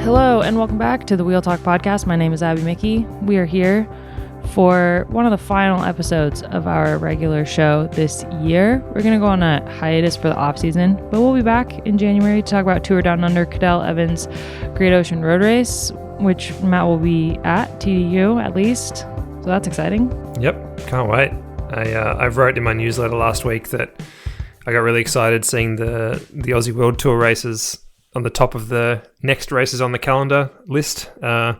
Hello and welcome back to the Wheel Talk podcast. My name is Abby Mickey. We are here for one of the final episodes of our regular show this year. We're going to go on a hiatus for the off season, but we'll be back in January to talk about Tour Down Under, Cadell Evans Great Ocean Road Race, which Matt will be at TDU at least. So that's exciting. Yep, can't wait. I wrote in my newsletter last week that I got really excited seeing the Aussie World Tour races on the top of the next races on the calendar list. I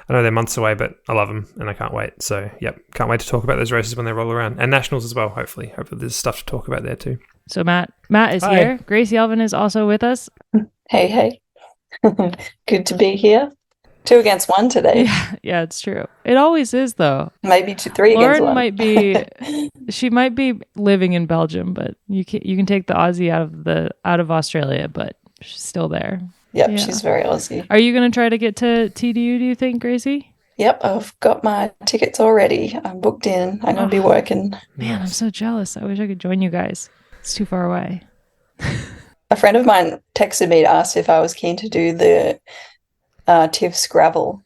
know they're months away, but I love them and I can't wait. So, yep, can't wait to talk about those races when they roll around. And Nationals as well, hopefully. Hopefully there's stuff to talk about there too. So Matt is Hi. here. Gracie Elvin is also with us. Hey. Good to be here. 2 against 1 today. Yeah, it's true. It always is, though. Maybe 3 against 1. She might be living in Belgium, but you can take the Aussie out of Australia, but she's still there. Yep, Yeah. She's very Aussie. Are you going to try to get to TDU, do you think, Gracie? Yep, I've got my tickets already. I'm booked in. I'm going to be working. Man, I'm so jealous. I wish I could join you guys. It's too far away. A friend of mine texted me to ask if I was keen to do the TIFF Gravel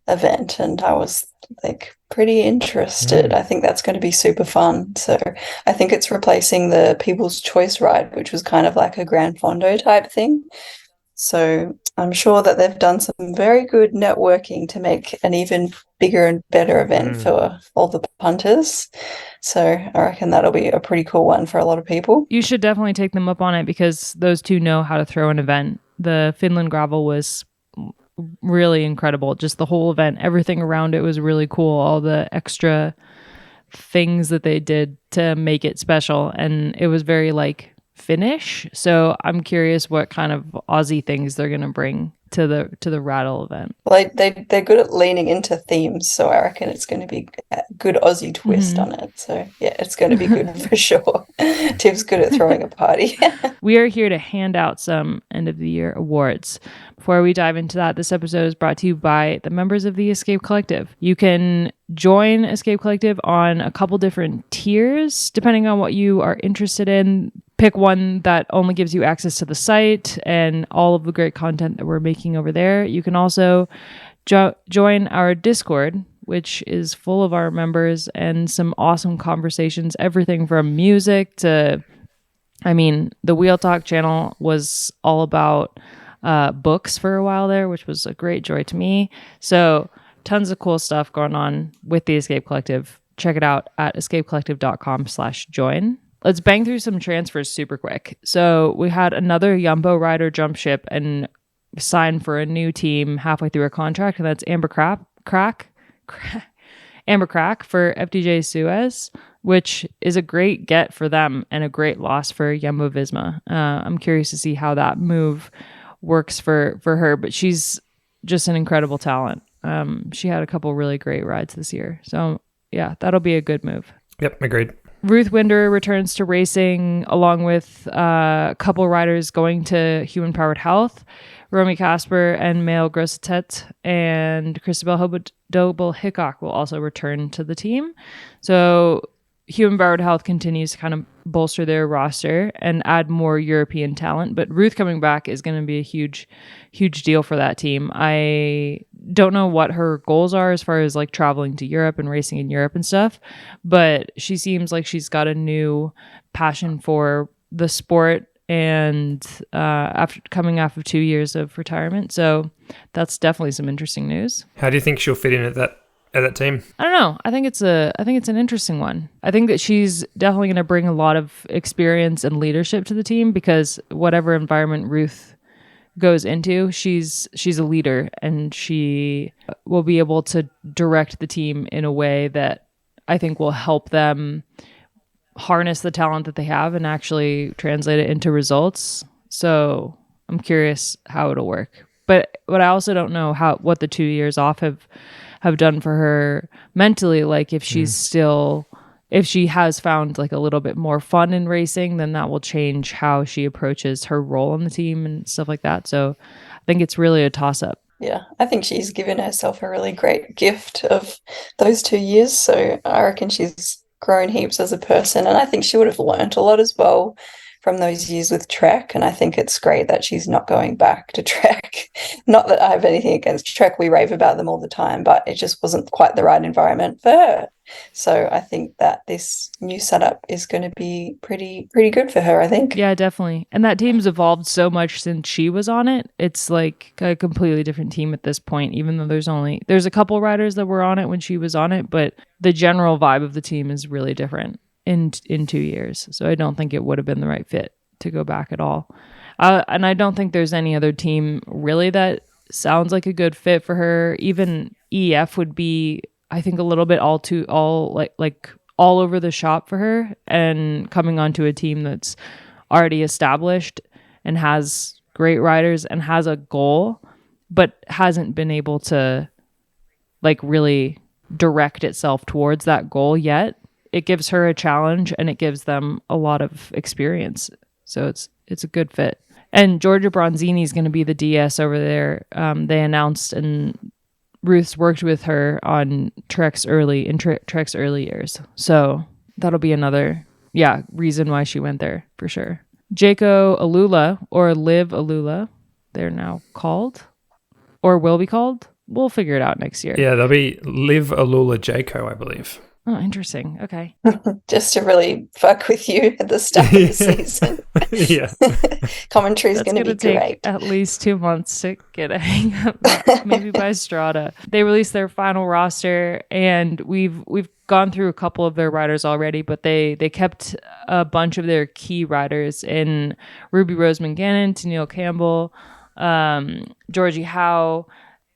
event, and I was like pretty interested. I think that's going to be super fun. So I think it's replacing the People's Choice Ride, which was kind of like a Gran Fondo type thing. So I'm sure that they've done some very good networking to make an even bigger and better event for all the punters. So I reckon that'll be a pretty cool one for a lot of people. You should definitely take them up on it because those two know how to throw an event. The Finland Gravel was really incredible. Just the whole event, everything around it was really cool. All the extra things that they did to make it special, and it was very like Finnish. So I'm curious what kind of Aussie things they're gonna bring to the Rattle event. Well, they're good at leaning into themes, so I reckon it's going to be a good Aussie twist on it. So yeah, it's going to be good for sure. Tim's good at throwing a party. We are here to hand out some end of the year awards. Before we dive into that, this episode is brought to you by the members of the Escape Collective. You can join Escape Collective on a couple different tiers, depending on what you are interested in. Pick one that only gives you access to the site and all of the great content that we're making over there. You can also join our Discord, which is full of our members and some awesome conversations, everything from music to, the Wheel Talk channel was all about books for a while there, which was a great joy to me. So tons of cool stuff going on with the Escape Collective. Check it out at escapecollective.com/join. Let's bang through some transfers super quick. So we had another Jumbo rider jump ship and sign for a new team halfway through her contract, and that's Amber Crack for FDJ Suez, which is a great get for them and a great loss for Jumbo Visma. I'm curious to see how that move works for her, but she's just an incredible talent. She had a couple really great rides this year. So yeah, that'll be a good move. Yep, agreed. Ruth Winder returns to racing along with a couple riders going to Human Powered Health. Romy Casper and Mael Grossetet and Christabel Doble-Hickok will also return to the team. So Human Powered Health continues to kind of bolster their roster and add more European talent. But Ruth coming back is going to be a huge deal for that team. I don't know what her goals are as far as like traveling to Europe and racing in Europe and stuff, but she seems like she's got a new passion for the sport and after coming off of 2 years of retirement. So that's definitely some interesting news. How do you think she'll fit in at that team? I don't know. I think it's an interesting one. I think that she's definitely going to bring a lot of experience and leadership to the team because whatever environment Ruth goes into, she's a leader and she will be able to direct the team in a way that I think will help them harness the talent that they have and actually translate it into results. So I'm curious how it'll work. But I also don't know what the 2 years off have done for her mentally. Like if she's still, if she has found like a little bit more fun in racing, then that will change how she approaches her role on the team and stuff like that. So I think it's really a toss up. Yeah, I think she's given herself a really great gift of those 2 years. So I reckon she's grown heaps as a person, and I think she would have learnt a lot as well from those years with Trek, and I think it's great that she's not going back to Trek. Not that I have anything against Trek, we rave about them all the time, but it just wasn't quite the right environment for her. So I think that this new setup is going to be pretty good for her, I think. Yeah, definitely. And that team's evolved so much since she was on it. It's like a completely different team at this point, even though there's a couple riders that were on it when she was on it, but the general vibe of the team is really different in 2 years. So I don't think it would have been the right fit to go back at all. And I don't think there's any other team really that sounds like a good fit for her. Even EF would be, I think, a little bit all over the shop for her, and coming onto a team that's already established and has great riders and has a goal, but hasn't been able to like really direct itself towards that goal yet. It gives her a challenge and it gives them a lot of experience. So it's a good fit. And Georgia Bronzini is going to be the DS over there. They announced, and Ruth's worked with her on Trek's early years. So that'll be another, reason why she went there for sure. Jaco Alula, or Liv Alula, they're now called, or will be called. We'll figure it out next year. Yeah, they'll be Liv Alula Jaco, I believe. Oh, interesting. Okay. Just to really fuck with you at the start of the season. Yeah. Commentary is going to be take great. At least 2 months to get a hang of, maybe by Strada. They released their final roster, and we've gone through a couple of their riders already, but they kept a bunch of their key riders in Ruby Roseman Gannon, Tennille Campbell, Georgie Howe,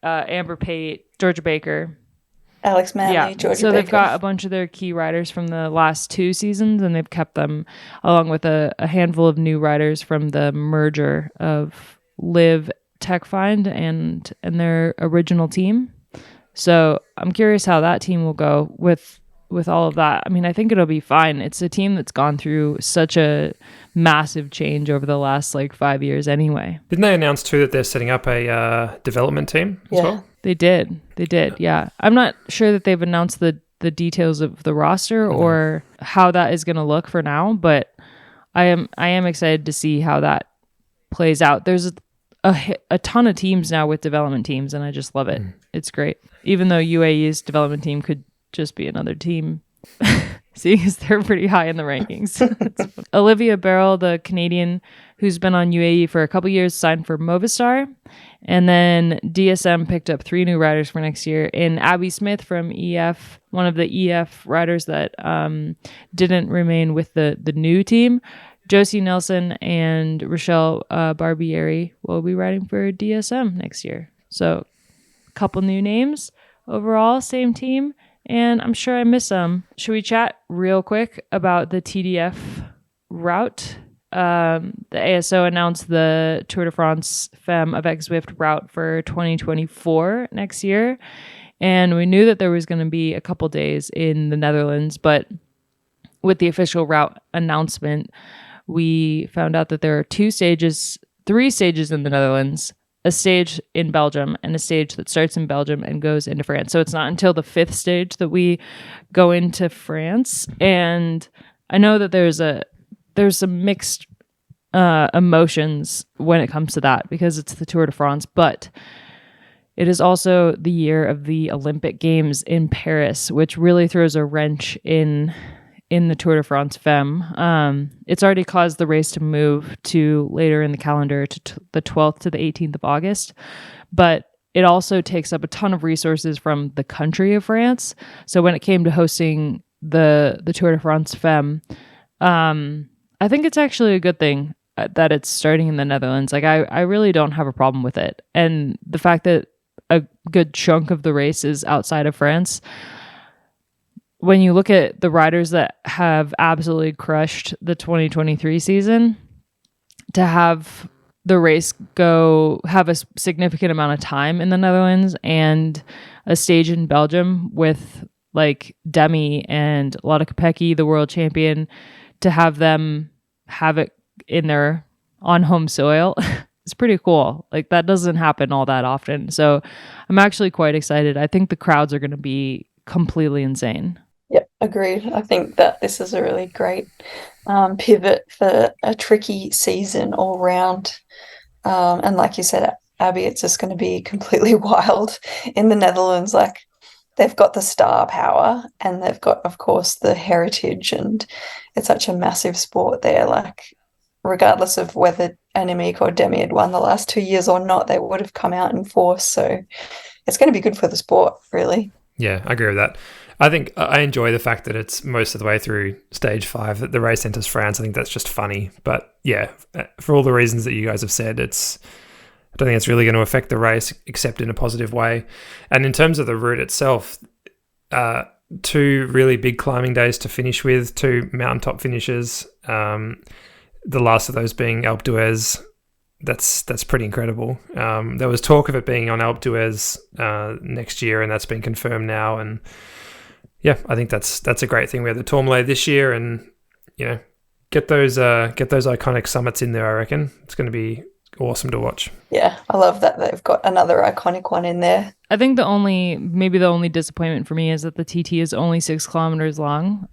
Amber Pate, Georgia Baker. Alex Manley, Georgia so Baker. They've got a bunch of their key riders from the last 2 seasons, and they've kept them along with a handful of new riders from the merger of Liv, TechFind, and their original team. So I'm curious how that team will go with all of that. I mean, I think it'll be fine. It's a team that's gone through such a massive change over the last 5 years anyway. Didn't they announce too that they're setting up a development team as well? They did, yeah. I'm not sure that they've announced the details of the roster or how that is going to look for now, but I am excited to see how that plays out. There's a ton of teams now with development teams, and I just love it. It's great. Even though UAE's development team could just be another team, seeing as they're pretty high in the rankings. Olivia Barrel, the Canadian who's been on UAE for a couple years, signed for Movistar. And then DSM picked up 3 new riders for next year in Abby Smith from EF, one of the EF riders that didn't remain with the new team. Josie Nelson and Rochelle Barbieri will be riding for DSM next year. So a couple new names overall, same team. And I'm sure I miss some. Should we chat real quick about the TDF route? The ASO announced the Tour de France Femme avec Zwift route for 2024 next year. And we knew that there was going to be a couple days in the Netherlands, but with the official route announcement, we found out that there are 3 stages in the Netherlands, a stage in Belgium, and a stage that starts in Belgium and goes into France. So it's not until the 5th stage that we go into France. And I know that there's some mixed emotions when it comes to that because it's the Tour de France, but it is also the year of the Olympic Games in Paris, which really throws a wrench in the Tour de France Femme. It's already caused the race to move to later in the calendar to the 12th to the 18th of August, but it also takes up a ton of resources from the country of France. So when it came to hosting the Tour de France Femme, I think it's actually a good thing that it's starting in the Netherlands. I really don't have a problem with it. And the fact that a good chunk of the race is outside of France, when you look at the riders that have absolutely crushed the 2023 season, to have the race have a significant amount of time in the Netherlands and a stage in Belgium with Demi and Lotte Kopecky, the world champion, to have them have it on home soil, it's pretty cool. That doesn't happen all that often. So I'm actually quite excited. I think the crowds are going to be completely insane. Yep, agreed. I think that this is a really great pivot for a tricky season all round. And like you said, Abby, it's just going to be completely wild in the Netherlands. Like, they've got the star power and they've got, of course, the heritage, and it's such a massive sport there. Like, regardless of whether Annemiek or Demi had won the last 2 years or not, they would have come out in force. So it's going to be good for the sport, really. Yeah, I agree with that. I think I enjoy the fact that it's most of the way through stage 5 that the race enters France. I think that's just funny. But yeah, for all the reasons that you guys have said, I don't think it's really going to affect the race except in a positive way. And in terms of the route itself, 2 really big climbing days to finish with, 2 mountaintop finishes. The last of those being Alpe d'Huez. That's pretty incredible. There was talk of it being on Alpe d'Huez next year, and that's been confirmed now. And yeah, I think that's a great thing. We had the Tourmalet this year, and get those iconic summits in there. I reckon it's going to be awesome to watch. Yeah, I love that they've got another iconic one in there. I think the only disappointment for me is that the TT is only 6 kilometers long.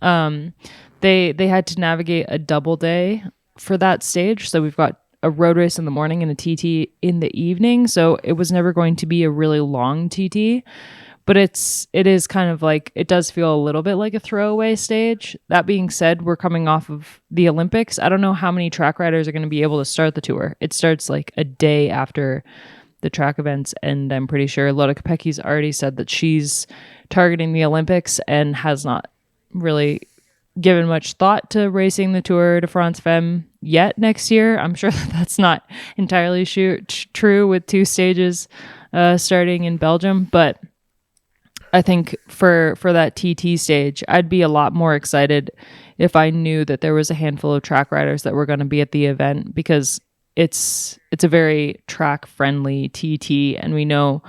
They had to navigate a double day for that stage, so we've got a road race in the morning and a TT in the evening. So it was never going to be a really long TT. But it is kind of like, it does feel a little bit like a throwaway stage. That being said, we're coming off of the Olympics. I don't know how many track riders are going to be able to start the tour. It starts like a day after the track events, and I'm pretty sure Lotte Kopecky's already said that she's targeting the Olympics and has not really given much thought to racing the Tour de France Femme yet next year. I'm sure that's not entirely true with 2 stages starting in Belgium, but I think for that TT stage, I'd be a lot more excited if I knew that there was a handful of track riders that were going to be at the event, because it's a very track friendly TT, and we know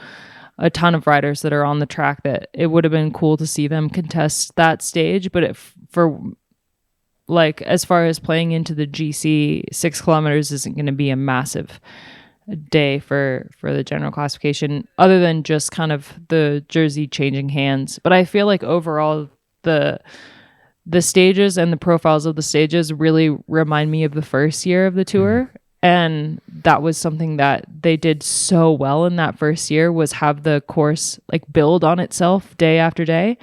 a ton of riders that are on the track that it would have been cool to see them contest that stage. But as far as playing into the GC, 6 kilometers isn't going to be a massive day for the general classification, other than just kind of the jersey changing hands. But I feel like overall the stages and the profiles of the stages really remind me of the first year of the tour. And that was something that they did so well in that first year, was have the course like build on itself day after day.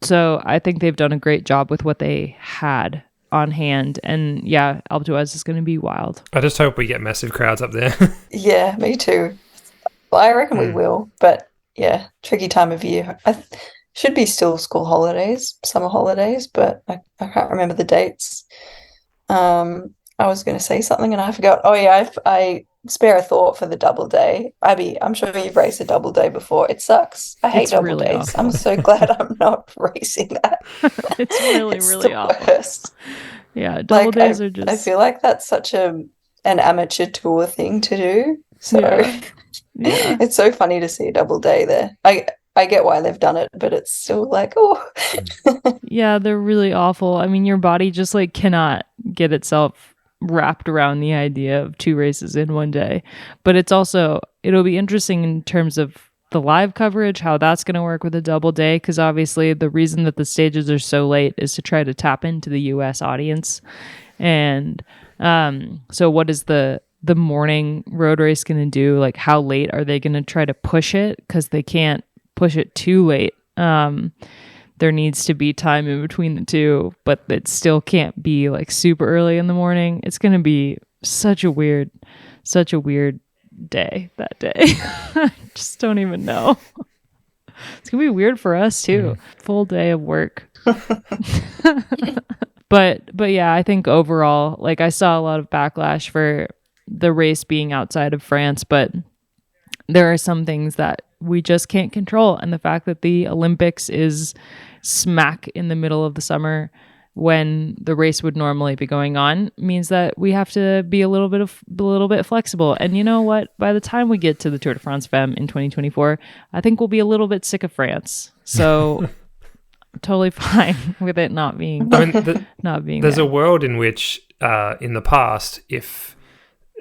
So I think they've done a great job with what they had on hand. And yeah, Alpe d'Huez is going to be wild. I just hope we get massive crowds up there. Yeah, me too. Well, I reckon we will. But yeah, tricky time of year. Should be still school holidays, summer holidays, but I can't remember the dates. I was going to say something and I forgot. Oh yeah, I spare a thought for the double day. Abby, I'm sure you've raced a double day before. It sucks. I hate double really days. awful. I'm so glad I'm not racing that. It's really, It's really the awful. worst. Yeah, double days are just... I feel like that's such an amateur tour thing to do. So Yeah. it's so funny to see a double day there. I get why they've done it, but it's still like, oh. Yeah, they're really awful. I mean, your body just like cannot get itself wrapped around the idea of 2 races in one day. But it'll be interesting in terms of the live coverage, how that's going to work with a double day, because obviously the reason that the stages are so late is to try to tap into the US audience. And so what is the morning road race going to do? Like, how late are they going to try to push it? Because they can't push it too late. There needs to be time in between the 2, but it still can't be like super early in the morning. It's going to be such a weird day that day. I just don't even know. It's going to be weird for us too. Full day of work. But yeah, I think overall, like, I saw a lot of backlash for the race being outside of France, but there are some things that we just can't control. And the fact that the Olympics is smack in the middle of the summer when the race would normally be going on means that we have to be a little bit flexible. And you know what? By the time we get to the Tour de France Femme in 2024, I think we'll be a little bit sick of France. So I'm totally fine with it not being There's there. a world in which in the past, if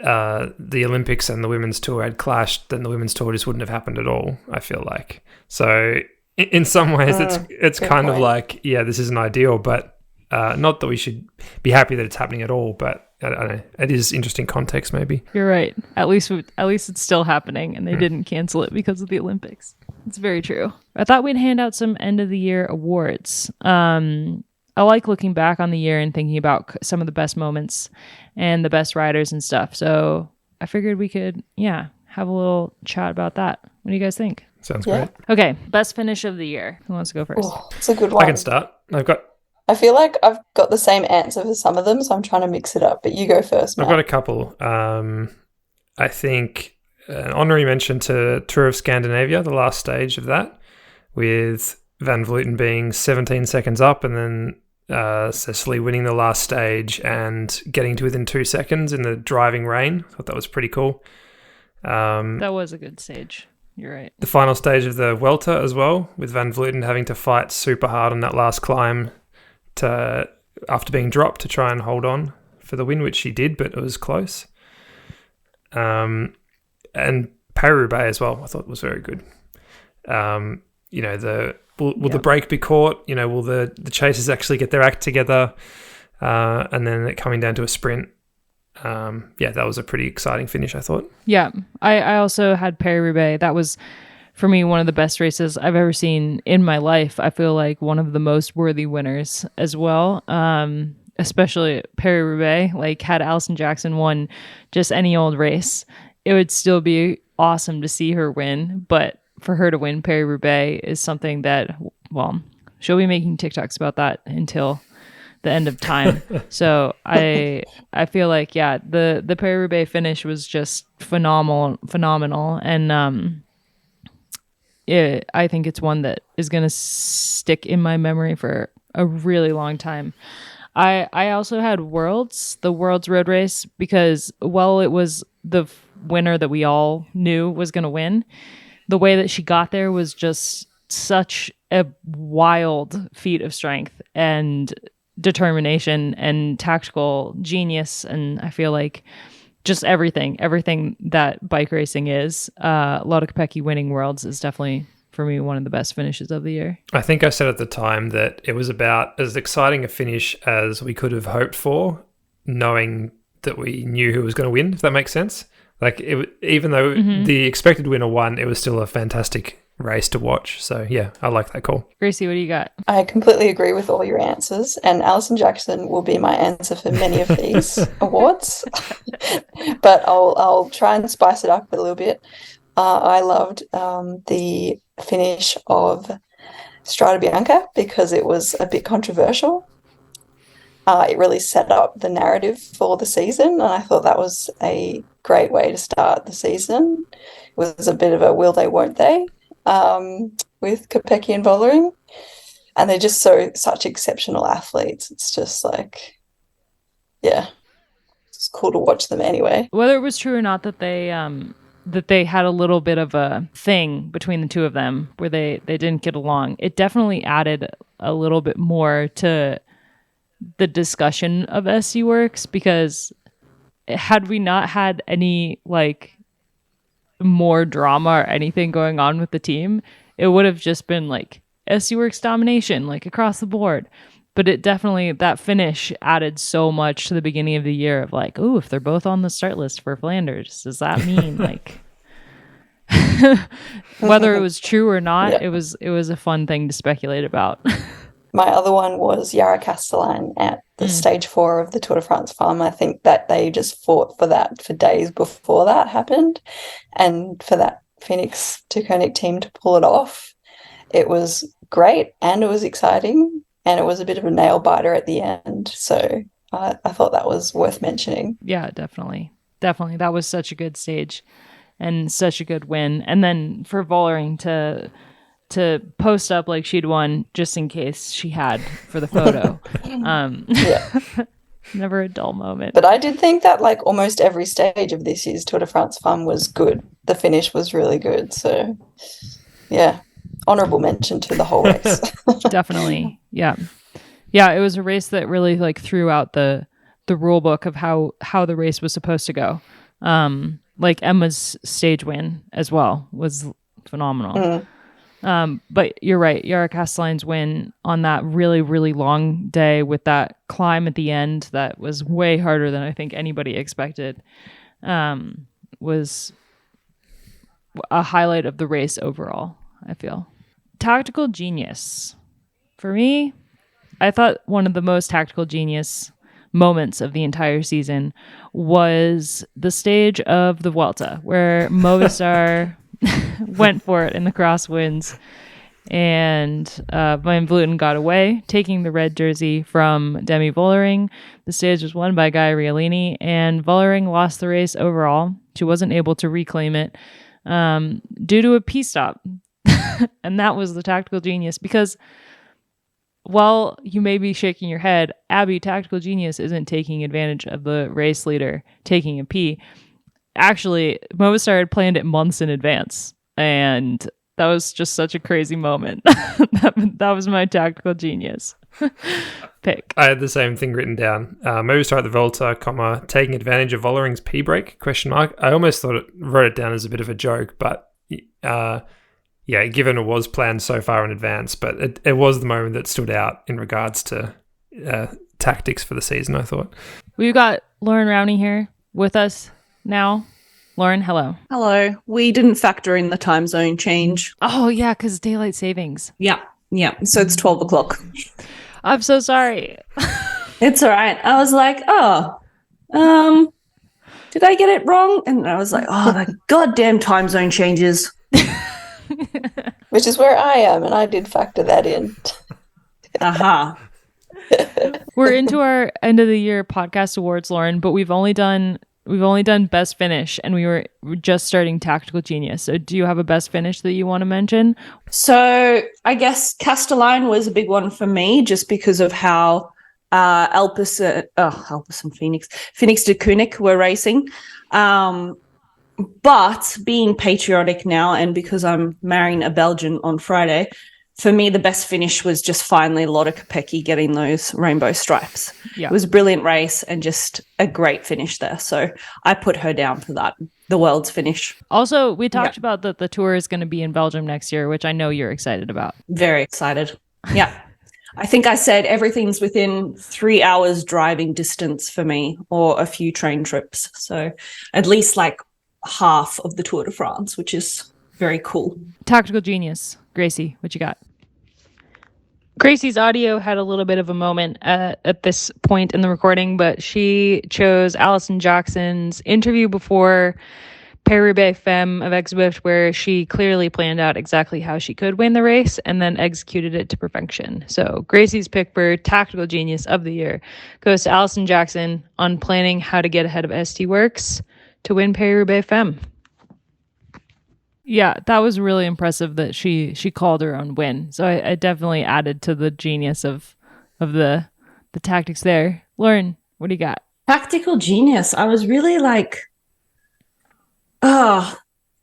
the Olympics and the women's tour had clashed, then the women's tour just wouldn't have happened at all, I feel like. So in some ways it's kind of like, yeah, this isn't ideal, but Not that we should be happy that it's happening at all, but I don't know. It is interesting context, maybe. You're right. At least it's still happening, and they didn't cancel it because of the Olympics. It's very true. I thought we'd hand out some end of the year awards. I like looking back on the year and thinking about some of the best moments and the best riders and stuff. So I figured we could, have a little chat about that. What do you guys think? Sounds great. Okay, best finish of the year. Who wants to go first? Oh, it's a good one. I can start. I feel like I've got the same answer for some of them, so I'm trying to mix it up. But you go first, Matt. I've got a couple. I think an honorary mention to Tour of Scandinavia, the last stage of that, with Van Vleuten being 17 seconds up and then Cecily winning the last stage and getting to within 2 seconds in the driving rain. I thought that was pretty cool. That was a good stage. You're right. The final stage of the Welter as well, with Van Vleuten having to fight super hard on that last climb after being dropped to try and hold on for the win, which she did, but it was close. And Paris-Roubaix as well, I thought was very good. Will the break be caught? Will the chasers actually get their act together? And then it coming down to a sprint. That was a pretty exciting finish, I thought. Yeah, I also had Paris-Roubaix. That was, for me, one of the best races I've ever seen in my life. I feel like one of the most worthy winners as well, especially Paris-Roubaix. Like, had Alison Jackson won just any old race, it would still be awesome to see her win. But for her to win Paris-Roubaix is something that, well, she'll be making TikToks about that until the end of time. So I feel like, the Paris-Roubaix finish was just phenomenal. And I think it's one that is going to stick in my memory for a really long time. I also had the Worlds road race, because while it was the winner that we all knew was going to win, the way that she got there was just such a wild feat of strength and determination and tactical genius. And I feel like just everything that bike racing is, Lotte Kopecky winning Worlds is definitely, for me, one of the best finishes of the year. I think I said at the time that it was about as exciting a finish as we could have hoped for, knowing that we knew who was going to win, if that makes sense. Like, even though the expected winner won, it was still a fantastic race to watch. So, yeah, I like that call. Gracie, what do you got? I completely agree with all your answers, and Alison Jackson will be my answer for many of these awards. But I'll try and spice it up a little bit. I loved the finish of Strade Bianche because it was a bit controversial. It really set up the narrative for the season, and I thought that was a great way to start the season. It was a bit of a will they, won't they, with Kopecky and Vollering, and they're just such exceptional athletes. It's just like, it's cool to watch them anyway. Whether it was true or not that they had a little bit of a thing between the two of them where they didn't get along, it definitely added a little bit more to the discussion of SC Works, because had we not had any like more drama or anything going on with the team, it would have just been like SC Works domination, like across the board. But it definitely, that finish added so much to the beginning of the year of like, ooh, if they're both on the start list for Flanders, does that mean like whether it was true or not, it was a fun thing to speculate about. My other one was Yara Castellan at the stage 4 of the Tour de France Farm. I think that they just fought for that for days before that happened, and for that Phoenix to Koenig team to pull it off. It was great, and it was exciting, and it was a bit of a nail biter at the end. So I thought that was worth mentioning. Yeah, definitely. That was such a good stage and such a good win. And then for Vollering to post up like she'd won just in case she had for the photo. Never a dull moment. But I did think that like almost every stage of this year's Tour de France Fun was good. The finish was really good. So yeah, honorable mention to the whole race. Definitely. Yeah. It was a race that really like threw out the rule book of how the race was supposed to go. Like Emma's stage win as well was phenomenal. But you're right. Yara Castellan's win on that really, really long day with that climb at the end that was way harder than I think anybody expected was a highlight of the race overall, I feel. Tactical genius. For me, I thought one of the most tactical genius moments of the entire season was the stage of the Vuelta where Movistar went for it in the crosswinds and Van Vleuten got away, taking the red jersey from Demi Vollering. The stage was won by Guy Riolini, and Vollering lost the race overall. She wasn't able to reclaim it due to a pee stop. And that was the tactical genius, because while you may be shaking your head, Abby, tactical genius isn't taking advantage of the race leader taking a pee. Actually, Movistar had planned it months in advance, and that was just such a crazy moment. that was my tactical genius pick. I had the same thing written down. Movistar at the Volta, taking advantage of Vollering's pee break, ? I almost wrote it down as a bit of a joke, but yeah, given it was planned so far in advance, but it was the moment that stood out in regards to tactics for the season, I thought. We've got Loren Rowney here with us now. Loren, hello. Hello. We didn't factor in the time zone change. Oh, yeah, because daylight savings. Yeah. So it's 12 o'clock. I'm so sorry. It's all right. I was like, did I get it wrong? And I was like, the goddamn time zone changes. Which is where I am, and I did factor that in. Aha. We're into our end of the year podcast awards, Loren, but we've only done best finish, and we were just starting tactical genius. So do you have a best finish that you want to mention? So I guess Castellane was a big one for me, just because of how Alpes and Phoenix de Koenig were racing. But being patriotic now, and because I'm marrying a Belgian on Friday, for me, the best finish was just finally Lotte Kopecky getting those rainbow stripes. Yeah. It was a brilliant race and just a great finish there. So I put her down for that, the world's finish. Also, we talked about that the tour is going to be in Belgium next year, which I know you're excited about. Very excited. Yeah. I think I said everything's within 3 hours driving distance for me, or a few train trips. So at least like half of the Tour de France, which is very cool. Tactical genius. Gracie, what you got? Gracie's audio had a little bit of a moment at this point in the recording, but she chose Alison Jackson's interview before Paris-Roubaix Femme of Exwift, where she clearly planned out exactly how she could win the race and then executed it to perfection. So Gracie's pick for tactical genius of the year goes to Alison Jackson on planning how to get ahead of ST Works to win Paris-Roubaix Femme. Yeah, that was really impressive that she called her own win. So I definitely added to the genius of the tactics there. Loren, what do you got? Tactical genius. I was really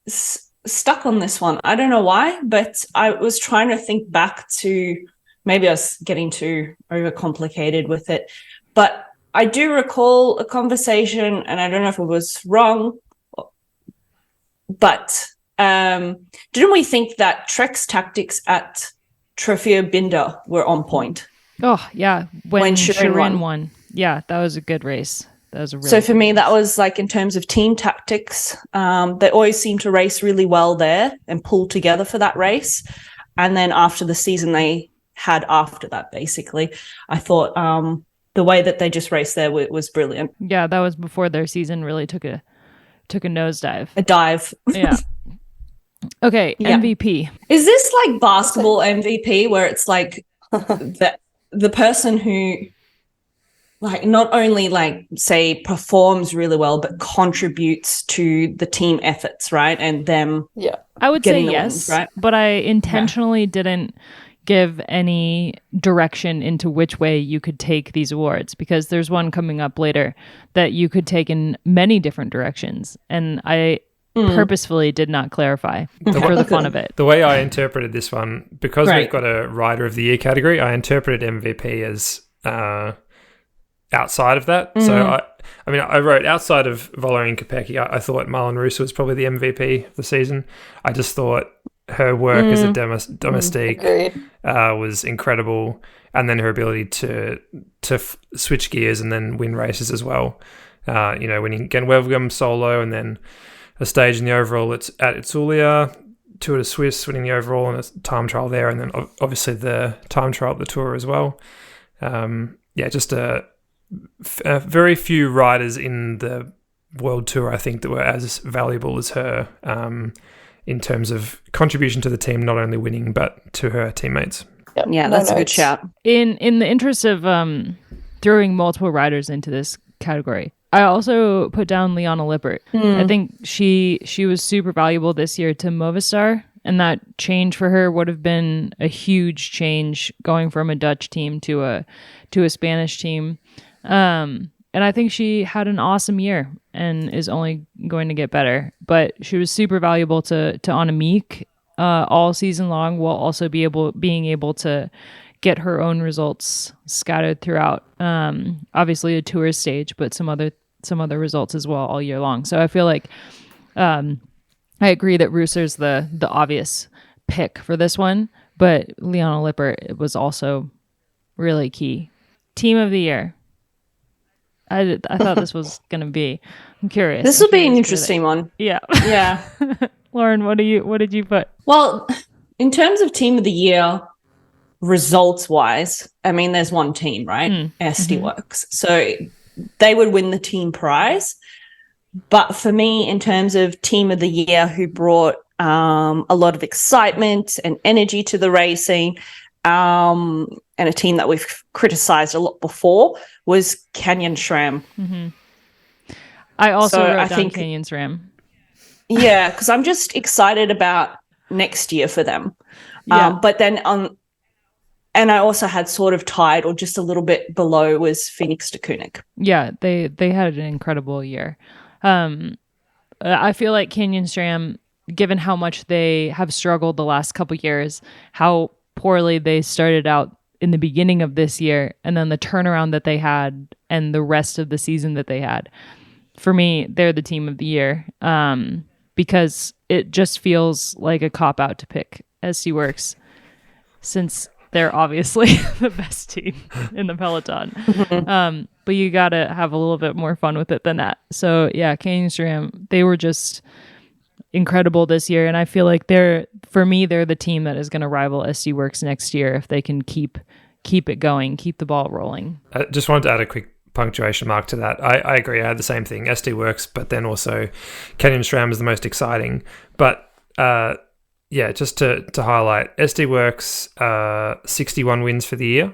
stuck on this one. I don't know why, but I was trying to think back to, maybe I was getting too overcomplicated with it, but I do recall a conversation, and I don't know if it was wrong, but didn't we think that Trek's tactics at Trofeo Binder were on point? Oh, yeah. When Shirin won. Yeah, that was a good race. That was a really So for me, that was like, in terms of team tactics, they always seem to race really well there and pull together for that race. And then after the season they had after that, basically, I thought the way that they just raced there was brilliant. Yeah, that was before their season really took a nosedive. A dive. Yeah. Okay, Yeah. MVP. Is this like basketball MVP, where it's like the person who like not only like say performs really well, but contributes to the team efforts, right? And them I would say getting the yes, wins, right? but I intentionally didn't give any direction into which way you could take these awards, because there's one coming up later that you could take in many different directions, and I purposefully did not clarify for the fun of it. The way I interpreted this one, because Right. we've got a Rider of the Year category, I interpreted MVP as outside of that. So I wrote outside of Vollering and Kopecky, I thought Marlon Russo was probably the MVP of the season. I just thought her work as a domestique Agreed. was incredible, and then her ability to switch gears and then win races as well. Winning Gent-Wevelgem solo, and then a stage in the overall at Itzulia, Tour de Suisse, winning the overall and a time trial there, and then obviously the time trial at the Tour as well. Just a very few riders in the World Tour, I think, that were as valuable as her in terms of contribution to the team, not only winning but to her teammates. Yep. Yeah, that's a good shout. In the interest of throwing multiple riders into this category, I also put down Liana Lippert. I think she was super valuable this year to Movistar, and that change for her would have been a huge change going from a Dutch team to a Spanish team. And I think she had an awesome year and is only going to get better. But she was super valuable to Annemiek all season long, while also being able to get her own results scattered throughout. Obviously a tour stage, but some other results as well all year long. So I feel like I agree that Rooser's the obvious pick for this one, but Liana Lippert was also really key. Team of the year. I thought this was going to be. I'm curious. This will be an interesting one. Yeah. Yeah. Lauren, what did you put? Well, in terms of team of the year, results wise, I mean, there's one team, right? SD Works. So they would win the team prize. But for me, in terms of team of the year who brought a lot of excitement and energy to the racing, and a team that we've criticized a lot before, was Canyon SRAM. I also wrote down Canyon SRAM. Yeah, because I'm just excited about next year for them. Yeah. But then and I also had sort of tied or just a little bit below was Phoenix de Koenig. Yeah, they had an incredible year. I feel like Canyon SRAM, given how much they have struggled the last couple years, how poorly they started out in the beginning of this year, and then the turnaround that they had and the rest of the season that they had. For me, they're the team of the year, because it just feels like a cop-out to pick SC Works, since they're obviously the best team in the peloton. But you got to have a little bit more fun with it than that. So yeah, Canyon SRAM, they were just incredible this year, and I feel like they're the team that is going to rival SC Works next year if they can keep it going, keep the ball rolling. I just wanted to add a quick punctuation mark to that. I agree. I had the same thing, SD Works, but then also Canyon SRAM is the most exciting. But just to highlight, SD Works 61 wins for the year,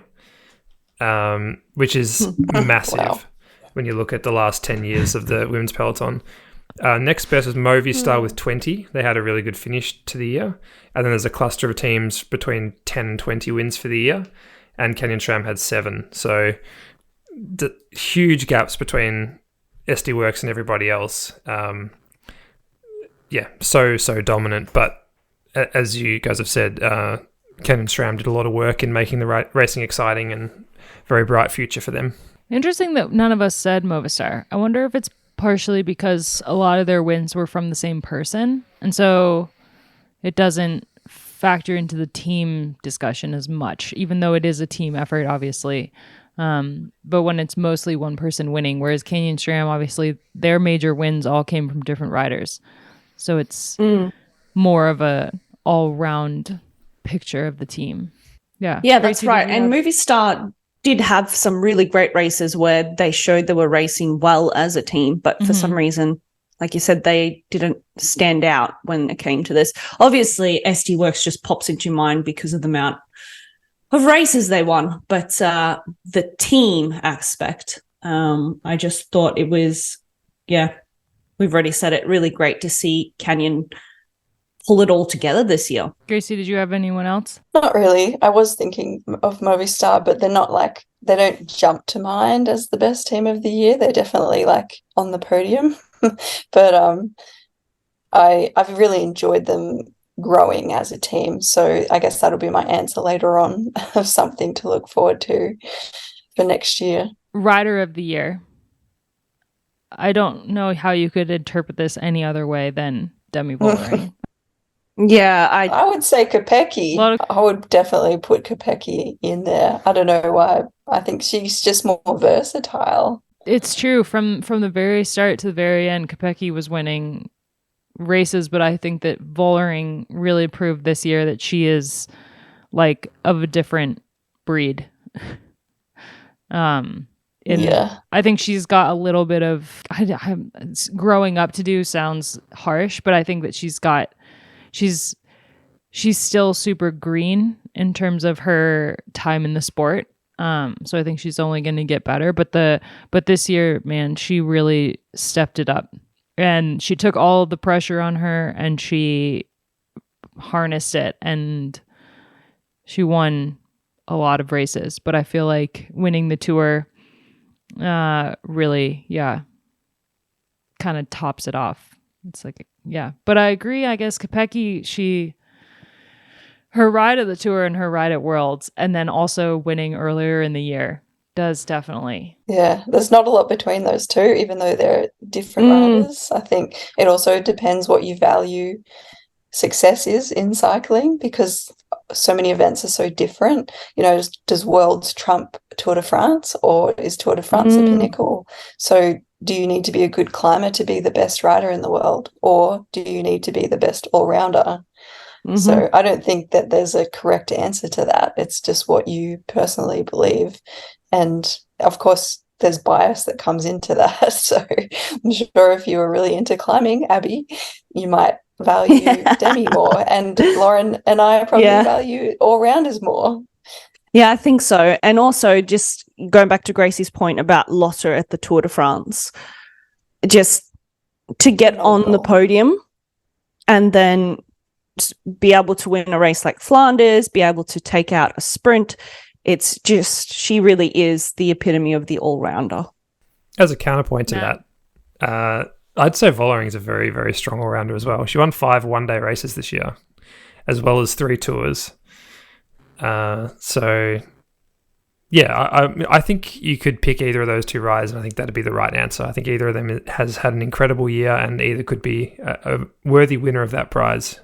which is massive when you look at the last 10 years of the women's peloton. Next best was Movistar with 20. They had a really good finish to the year. And then there's a cluster of teams between 10 and 20 wins for the year. And Canyon SRAM had 7. So the huge gaps between SD Works and everybody else. So dominant. But as you guys have said, Canyon SRAM did a lot of work in making the racing exciting, and very bright future for them. Interesting that none of us said Movistar. I wonder if it's partially because a lot of their wins were from the same person, and so it doesn't factor into the team discussion as much, even though it is a team effort, obviously. But when it's mostly one person winning, whereas Canyon SRAM, obviously, their major wins all came from different riders. So it's more of a all-round picture of the team. Yeah. Yeah, that's right. And Movistar did have some really great races where they showed they were racing well as a team, but for some reason, like you said, they didn't stand out when it came to this. Obviously, SD Works just pops into your mind because of the amount of races they won, but the team aspect, I just thought it was, we've already said it, really great to see Canyon pull it all together this year. Gracie, did you have anyone else? Not really. I was thinking of Movistar, but they're not they don't jump to mind as the best team of the year. They're definitely on the podium. But I've really enjoyed them growing as a team. So I guess that'll be my answer later on of something to look forward to for next year. Rider of the year. I don't know how you could interpret this any other way than Demi Vollering. Yeah, I would say Kopecky. I would definitely put Kopecky in there. I don't know why. I think she's just more versatile. It's true. From the very start to the very end, Kopecky was winning races, but I think that Vollering really proved this year that she is like of a different breed. Yeah. I think she's got a little bit of growing up to do sounds harsh, but I think that she's still super green in terms of her time in the sport. So I think she's only going to get better. But this year, man, she really stepped it up, and she took all of the pressure on her, and she harnessed it, and she won a lot of races. But I feel like winning the Tour, really, kind of tops it off. It's like, yeah. But I agree. I guess Kopecky, her ride at the Tour and her ride at Worlds, and then also winning earlier in the year, does definitely. Yeah, there's not a lot between those two, even though they're different riders. I think it also depends what you value success is in cycling, because so many events are so different. You know, does Worlds trump Tour de France, or is Tour de France the pinnacle? So do you need to be a good climber to be the best rider in the world, or do you need to be the best all-rounder? So I don't think that there's a correct answer to that. It's just what you personally believe. And of course, there's bias that comes into that. So I'm sure if you were really into climbing, Abby, you might value Demi more. And Loren and I probably value all-rounders more. Yeah, I think so. And also, just going back to Gracie's point about Lotta at the Tour de France, just to get on the podium and then be able to win a race like Flanders, be able to take out a sprint. It's just, she really is the epitome of the all-rounder. As a counterpoint to that, I'd say Vollering is a very, very strong all-rounder as well. She won 5 one-day races this year, as well as 3 tours. So, yeah, I think you could pick either of those two riders, and I think that'd be the right answer. I think either of them has had an incredible year and either could be a worthy winner of that prize.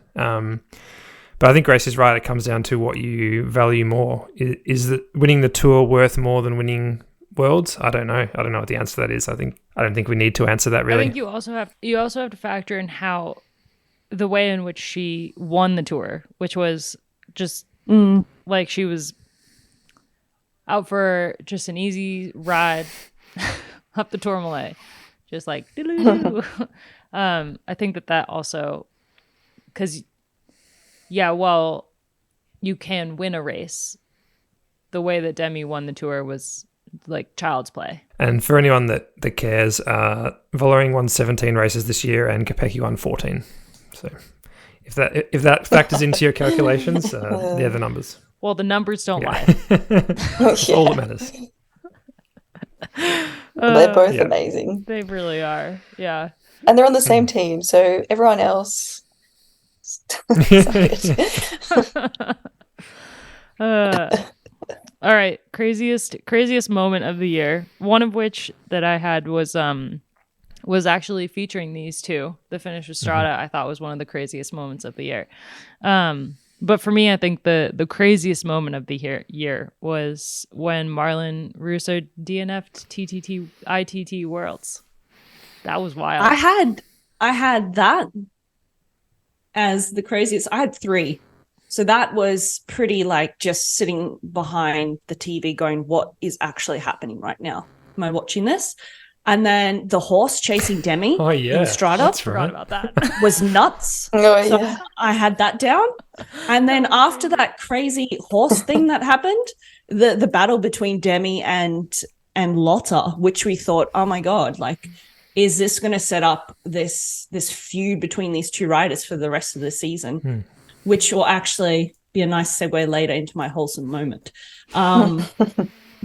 But I think Gracie's right. It comes down to what you value more. Is that winning the Tour worth more than winning Worlds? I don't know. I don't know what the answer to that is. I don't think we need to answer that really. I think you also have to factor in how the way in which she won the Tour, which was just like she was out for just an easy ride up the Tourmalet, just like I think that also, because while you can win a race, the way that Demi won the Tour was like child's play. And for anyone that cares, Vollering won 17 races this year and Kopecky won 14. So if that factors into your calculations, they're the numbers. Well, the numbers don't lie. That's all that matters. They're both amazing. They really are. Yeah. And they're on the same team, so everyone else. All right, craziest moment of the year. One of which that I had was actually featuring these two. The finish with Strada, I thought was one of the craziest moments of the year. But for me, I think the craziest moment of the year was when Marlon Russo DNF'd ITT Worlds. That was wild. I had that as the craziest. I had 3. So that was pretty like just sitting behind the TV going, what is actually happening right now? Am I watching this? And then the horse chasing Demi in Strada. That's right. About that. Was nuts. So I had that down. And then after that crazy horse thing that happened, the battle between Demi and Lotta, which we thought, oh my God, like, is this going to set up this feud between these two riders for the rest of the season? Which will actually be a nice segue later into my wholesome moment.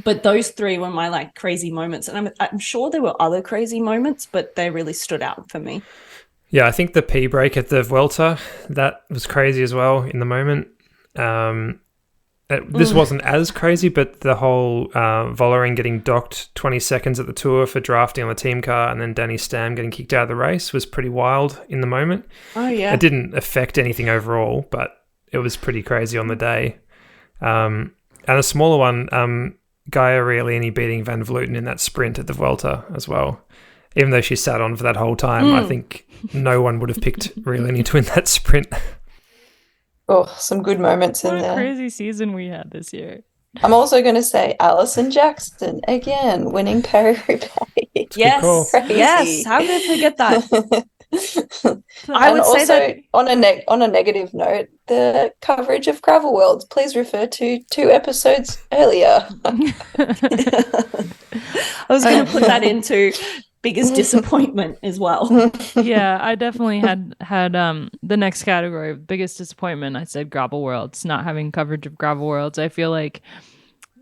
But those 3 were my like crazy moments. And I'm sure there were other crazy moments, but they really stood out for me. Yeah, I think the P break at the Vuelta, that was crazy as well in the moment. This wasn't as crazy, but the whole Vollering getting docked 20 seconds at the Tour for drafting on the team car and then Danny Stam getting kicked out of the race was pretty wild in the moment. Oh, yeah. It didn't affect anything overall, but it was pretty crazy on the day. And a smaller one, Gaia Riolini beating Van Vleuten in that sprint at the Vuelta as well. Even though she sat on for that whole time, I think no one would have picked Riolini to win that sprint. Oh, some good moments What in a there. crazy season we had this year. I'm also going to say Alison Jackson again, winning Paris-Roubaix. Yes, Crazy. yes. How could I forget that? I And would also, say that on a negative note, the coverage of Gravel Worlds. Please refer to 2 episodes earlier. I was going to put that into biggest disappointment as well. Yeah, I definitely had the next category, biggest disappointment. I said Gravel Worlds, not having coverage of Gravel Worlds. I feel like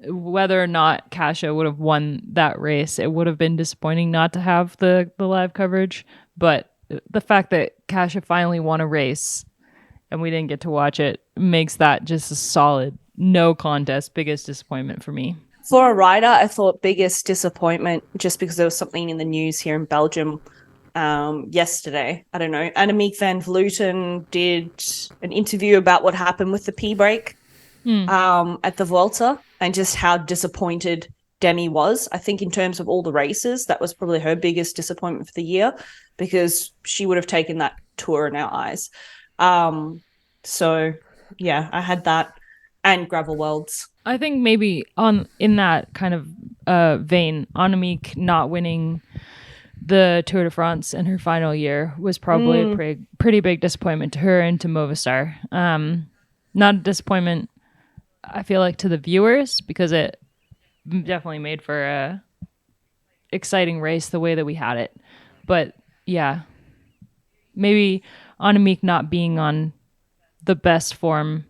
whether or not Kasia would have won that race, it would have been disappointing not to have the live coverage. But the fact that Kasia finally won a race and we didn't get to watch it makes that just a solid no contest biggest disappointment for me. For a rider, I thought biggest disappointment, just because there was something in the news here in Belgium yesterday. I don't know. Annemiek van Vleuten did an interview about what happened with the P-break at the Vuelta and just how disappointed Demi was. I think in terms of all the races, that was probably her biggest disappointment for the year because she would have taken that Tour in our eyes. So, yeah, I had that and Gravel Worlds. I think maybe in that kind of vein, Annemiek not winning the Tour de France in her final year was probably a pretty big disappointment to her and to Movistar. Not a disappointment, I feel like, to the viewers because it definitely made for a exciting race the way that we had it. But yeah, maybe Annemiek not being on the best form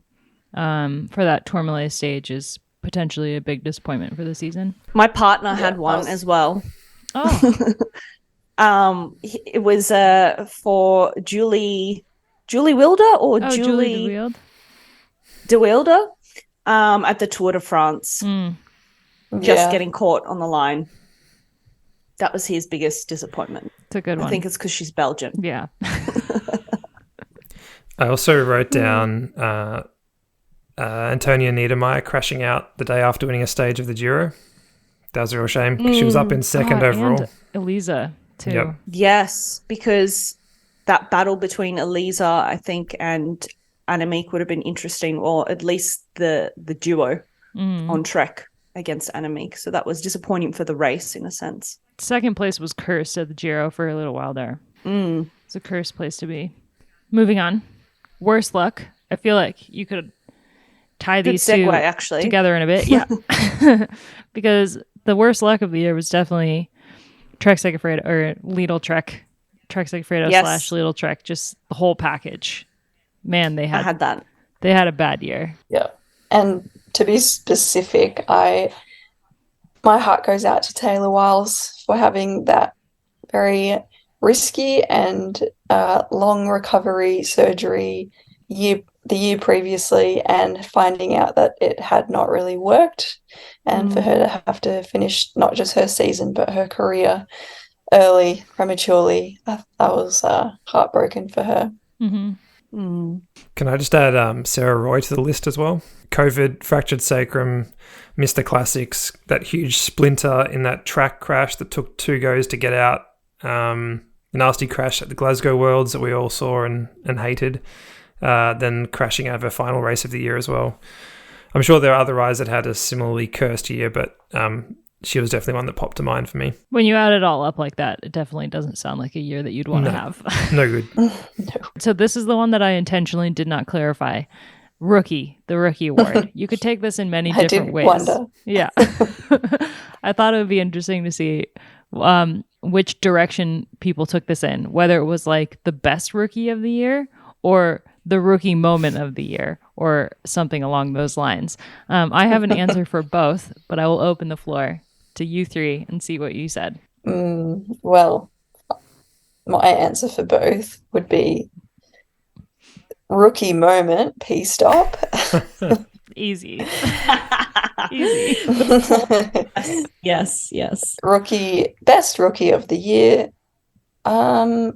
for that Tourmalet stage is potentially a big disappointment for the season. My partner had one as well. Oh. It was for Julie Wilder or Julie de Wilde at the Tour de France. Just getting caught on the line. That was his biggest disappointment. It's a good one. I think it's because she's Belgian. Yeah. I also wrote down Antonia Niedermeyer crashing out the day after winning a stage of the Giro. That was a real shame because she was up in second overall. And Elisa, too. Yep. Yes, because that battle between Elisa, I think, and Annemiek would have been interesting, or at least the duo on Trek against Annemiek. So that was disappointing for the race in a sense. Second place was cursed at the Giro for a little while there. It's a cursed place to be. Moving on. Worst luck. I feel like you could tie Good these segue, two actually. together in a bit. Yeah. Because the worst luck of the year was definitely Trek Segafredo or Lidl Trek Segafredo / Lidl Trek, just the whole package. Man, I had that. They had a bad year. Yeah. And to be specific, my heart goes out to Taylor Wiles for having that very risky and long recovery surgery the year previously and finding out that it had not really worked, and for her to have to finish not just her season but her career early, prematurely. I was heartbroken for her. Can I just add Sarah Roy to the list as well? COVID, fractured sacrum, missed the classics, that huge splinter in that track crash that took 2 goes to get out, nasty crash at the Glasgow Worlds that we all saw and hated, then crashing out of her final race of the year as well. I'm sure there are other riders that had a similarly cursed year, but she was definitely one that popped to mind for me. When you add it all up like that, it definitely doesn't sound like a year that you'd want to have. No good. No. So this is the one that I intentionally did not clarify. The Rookie Award. You could take this in many different ways. Wonder. Yeah. I thought it would be interesting to see which direction people took this in, whether it was like the best rookie of the year or the rookie moment of the year or something along those lines. I have an answer for both, but I will open the floor to you three and see what you said. Well, my answer for both would be rookie moment, P-stop. Easy. Easy. Yes. Best rookie of the year. I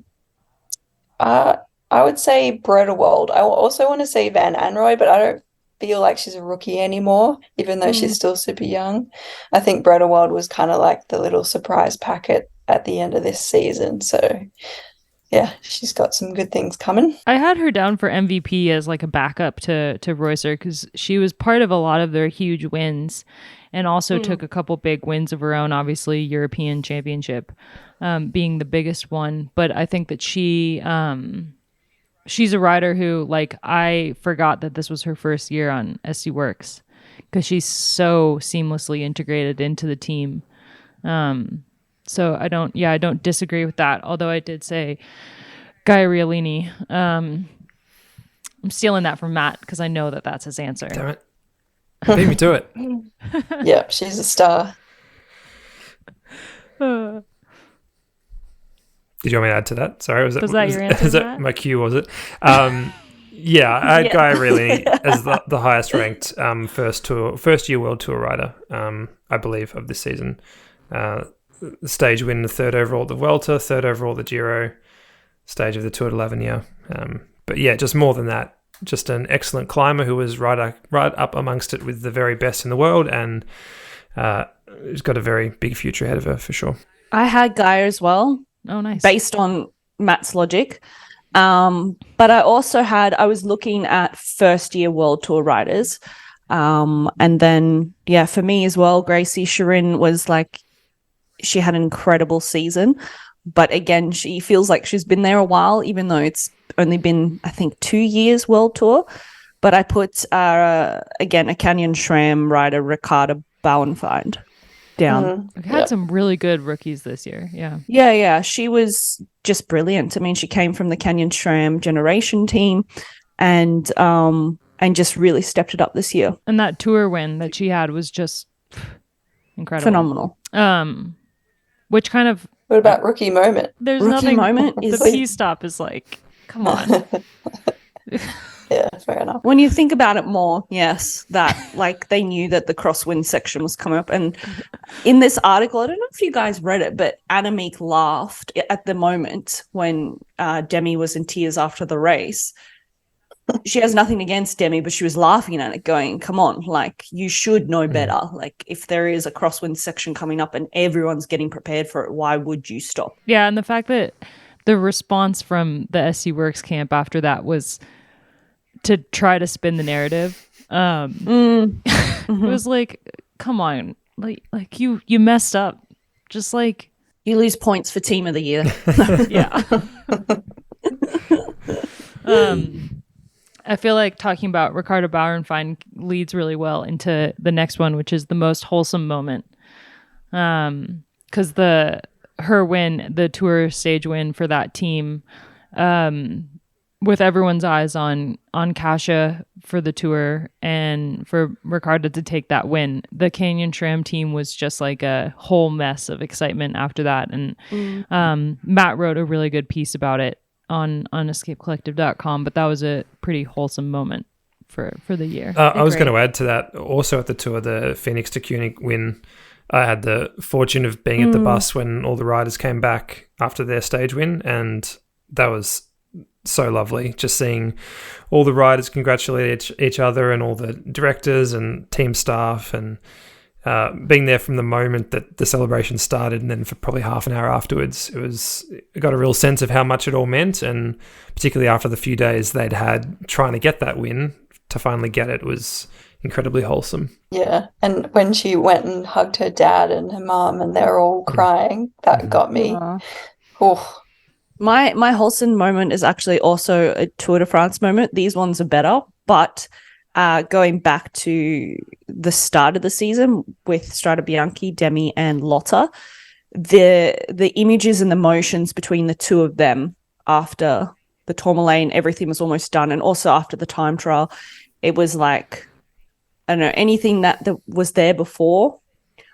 would say Bredewald. I also want to say Van Anrooy, but I don't feel like she's a rookie anymore, even though she's still super young. I think Bredewald was kind of like the little surprise packet at the end of this season. So, yeah, she's got some good things coming. I had her down for MVP as like a backup to Reusser because she was part of a lot of their huge wins and also took a couple big wins of her own, obviously European Championship being the biggest one. But I think that she's a rider who, like, I forgot that this was her first year on SC Works because she's so seamlessly integrated into the team. So I don't disagree with that. Although I did say Gaia Riolini. I'm stealing that from Matt because I know that that's his answer. Damn it. Beat me to it. Yep, she's a star. Did you want me to add to that? Sorry, was that your answer? Is that my cue? Was it? Yeah, I had Gaia Riolini as the highest ranked first year World Tour rider, I believe, of this season. Stage win, the third overall at the Vuelta, third overall at the Giro, stage of the Tour de l'Avenir. But yeah, just more than that, just an excellent climber who was right up amongst it with the very best in the world, and has got a very big future ahead of her for sure. I had Gaia as well. Oh, nice. Based on Matt's logic. But I was looking at first year World Tour riders. And then, for me as well, Gracie Shirin was like, she had an incredible season. But again, she feels like she's been there a while, even though it's only been, I think, 2 years World Tour. But I put, again, a Canyon SRAM rider, Ricarda Bauernfeind, down. We've had some really good rookies this year. Yeah. She was just brilliant. I mean, she came from the Canyon SRAM generation team and just really stepped it up this year. And that tour win that she had was just incredible. Phenomenal. Which kind of... What about rookie moment? There's rookie nothing... moment is... The P-stop is like, come on. Yeah, fair enough. When you think about it more, yes, that like they knew that the crosswind section was coming up. And in this article, I don't know if you guys read it, but Annemiek laughed at the moment when Demi was in tears after the race. She has nothing against Demi, but she was laughing at it going, come on, like you should know better. Like if there is a crosswind section coming up and everyone's getting prepared for it, why would you stop? Yeah, and the fact that the response from the SC Works camp after that was to try to spin the narrative. It was like, come on, like you messed up. Just like you lose points for team of the year. Yeah. I feel like talking about Ricarda Bauernfeind leads really well into the next one, which is the most wholesome moment. Because her win, the tour stage win for that team, with everyone's eyes on Kasia for the tour and for Ricarda to take that win, the Canyon SRAM team was just like a whole mess of excitement after that. And Matt wrote a really good piece about it on escapecollective.com, but that was a pretty wholesome moment for the year. I was going to add to that also at the tour, the Phoenix to Koenig win. I had the fortune of being at the bus when all the riders came back after their stage win, and that was so lovely, just seeing all the riders congratulate each other and all the directors and team staff, and being there from the moment that the celebration started and then for probably half an hour afterwards. I got a real sense of how much it all meant, and particularly after the few days they'd had trying to get that win, to finally get it was incredibly wholesome. Yeah, and when she went and hugged her dad and her mom and they were all crying, that got me. Oh. My wholesome moment is actually also a Tour de France moment. These ones are better, but going back to the start of the season with Strade Bianche, Demi and Lotta, the images and the motions between the two of them after the Tourmaline, everything was almost done, and also after the time trial, it was like, I don't know, anything that was there before.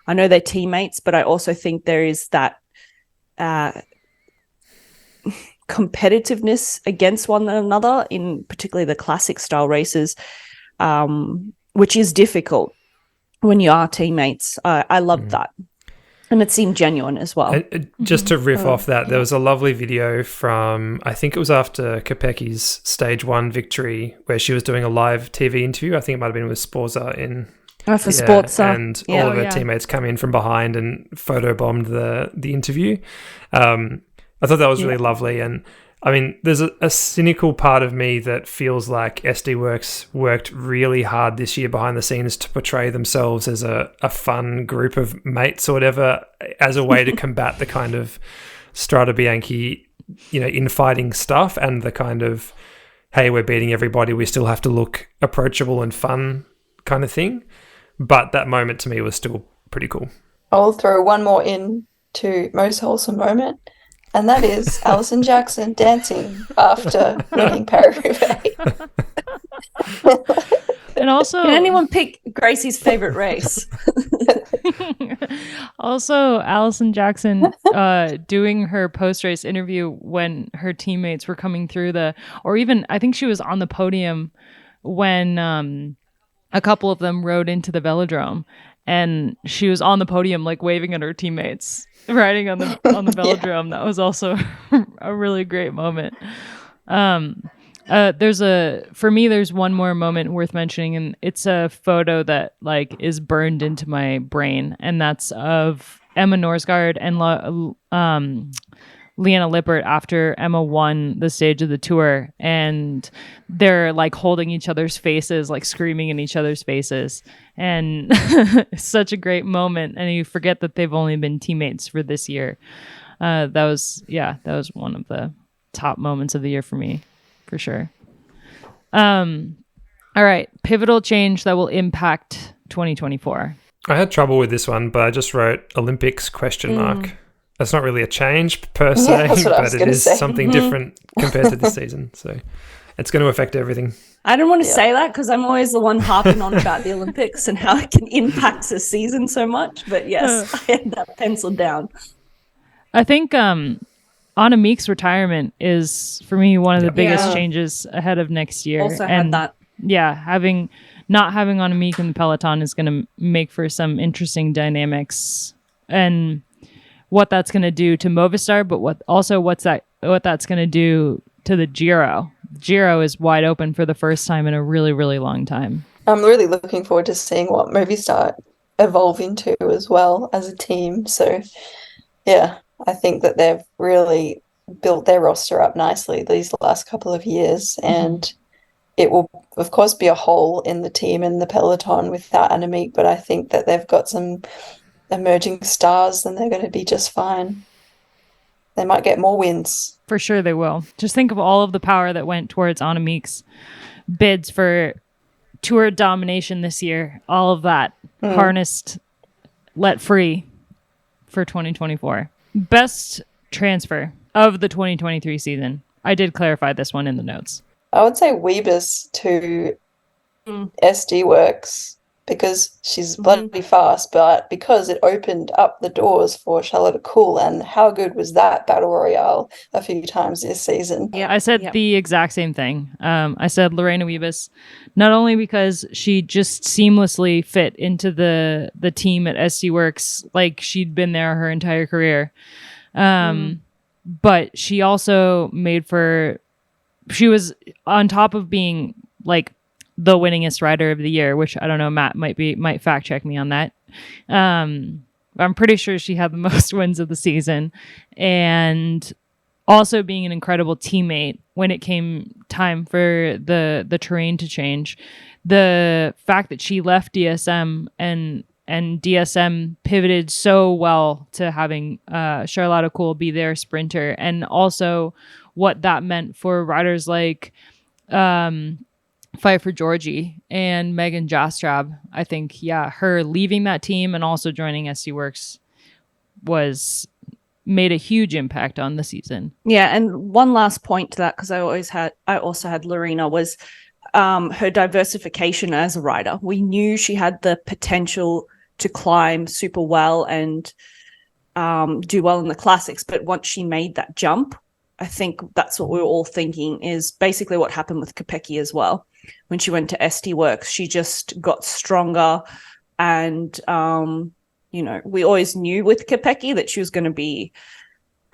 I know they're teammates, but I also think there is that competitiveness against one another in particularly the classic style races. which is difficult when you are teammates. I loved that. And it seemed genuine as well. Just to riff off that, there was a lovely video from, I think it was after Kopecki's stage 1 victory, where she was doing a live TV interview. I think it might have been with Sporza for Sporza. And all of her teammates come in from behind and photobombed the interview. I thought that was really lovely. And I mean, there's a cynical part of me that feels like SD Works worked really hard this year behind the scenes to portray themselves as a fun group of mates or whatever, as a way to combat the kind of Strada Bianchi, infighting stuff and the kind of, hey, we're beating everybody, we still have to look approachable and fun kind of thing. But that moment to me was still pretty cool. I'll throw one more in to most wholesome moment. And that is Alison Jackson dancing after winning Paris-Roubaix. And also, can anyone pick Gracie's favorite race? Also, Alison Jackson doing her post-race interview when her teammates were coming through or even I think she was on the podium when a couple of them rode into the velodrome, and she was on the podium like waving at her teammates riding on the velodrome. That was also a really great moment. There's one more moment worth mentioning, and it's a photo that like is burned into my brain, and that's of Emma Norsgaard and Leanna Lippert after Emma won the stage of the tour, and they're like holding each other's faces, like screaming in each other's faces. And it's such a great moment. And you forget that they've only been teammates for this year. That was one of the top moments of the year for me, for sure. All right. Pivotal change that will impact 2024. I had trouble with this one, but I just wrote Olympics ? That's not really a change per se, but it is something different compared to this season. So it's going to affect everything. I don't want to say that because I'm always the one harping on about the Olympics and how it can impact the season so much. But yes, I had that penciled down. I think Anna Meek's retirement is, for me, one of the biggest changes ahead of next year. Also had that. Yeah, not having Anna Meek in the peloton is going to make for some interesting dynamics. And what that's going to do to Movistar, but what that's going to do to the Giro. Giro is wide open for the first time in a really, really long time. I'm really looking forward to seeing what Movistar evolve into as well as a team. So, yeah, I think that they've really built their roster up nicely these last couple of years, and it will, of course, be a hole in the team and the peloton without Annemiek, but I think that they've got some emerging stars, and they're going to be just fine. They might get more wins. For sure they will. Just think of all of the power that went towards Anna Meek's bids for Tour domination this year. All of that harnessed, let free for 2024. Best transfer of the 2023 season. I did clarify this one in the notes. I would say Weebus to SD Works, because she's bloody fast, but because it opened up the doors for Charlotte Kool, and how good was that battle royale a few times this season? Yeah, I said the exact same thing. I said Lorena Wiebes, not only because she just seamlessly fit into the team at SD Works, like she'd been there her entire career, but she also she was on top of being like the winningest rider of the year, which I don't know, Matt might fact check me on that. I'm pretty sure she had the most wins of the season, and also being an incredible teammate when it came time for the terrain to change. The fact that she left DSM and DSM pivoted so well to having Charlotte Kool be their sprinter, and also what that meant for riders like Fight for Georgie and Megan Jastrab. I think, her leaving that team and also joining SD Works made a huge impact on the season. Yeah, and one last point to that, because I also had Lorena, was her diversification as a rider. We knew she had the potential to climb super well and do well in the classics, but once she made that jump, I think that's what we were all thinking is basically what happened with Kopecky as well. when she went to SD Works. She just got stronger. And, we always knew with Kopecky that she was going to be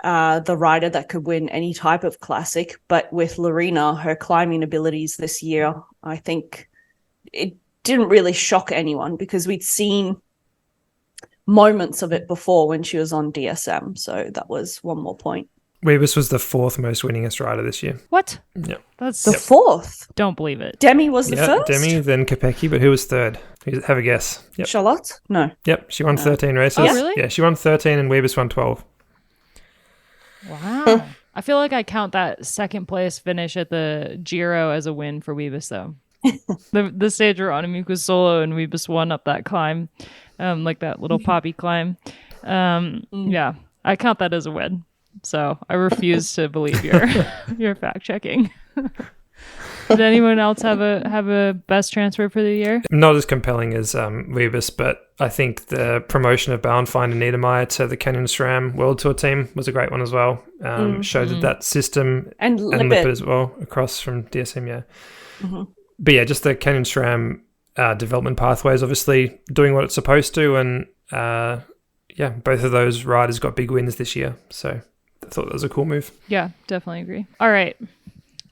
the rider that could win any type of classic. But with Lorena, her climbing abilities this year, I think it didn't really shock anyone because we'd seen moments of it before when she was on DSM. So that was one more point. Weebus was the 4th most winningest rider this year. What? Yeah. That's The 4th? Don't believe it. Demi was the Yeah, first? Demi, then Kopecky, but who was 3rd? Have a guess. Yep. Charlotte? No. Yep, she won 13 races. Oh, really? Yeah, she won 13 and Weebus won 12. Wow. I feel like I count that second place finish at the Giro as a win for Weebus, though. the stage where Annemiek was solo and Weebus won up that climb, like that little poppy climb. Yeah, I count that as a win. So I refuse to believe your fact checking. Did anyone else have a best transfer for the year? Not as compelling as Weebus, but I think the promotion of Bauernfeind and Niedermeyer to the Canyon SRAM World Tour team was a great one as well. Showed that system And Lippert Lippert. as well across from DSM, yeah. Mm-hmm. But yeah, just the Canyon SRAM development pathway is obviously doing what it's supposed to, and both of those riders got big wins this year, so I thought that was a cool move. Yeah, definitely agree. All right.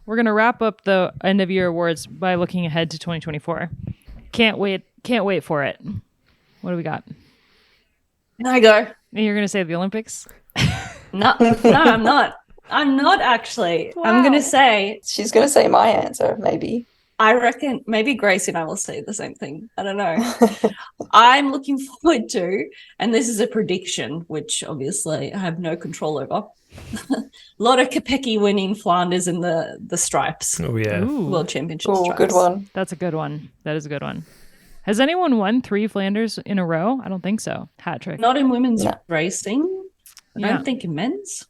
We're going to wrap up the end of year awards by looking ahead to 2024. Can't wait for it. What do we got? Can I go? You're going to say the Olympics? No, I'm not. I'm not actually. Wow. I'm going to say, She's going to say my answer, maybe. I reckon maybe Gracie and I will say the same thing. I don't know. I'm looking forward to, and this is a prediction, which obviously I have no control over. A lot of Kopecky winning Flanders in the stripes. Oh, yeah. Ooh, World Championship Oh, stripes. good one. that's a good one. That is a good one. Has anyone won 3 Flanders in a row? I don't think so. Hat trick. Not in women's No. racing. I Yeah. don't think in men's.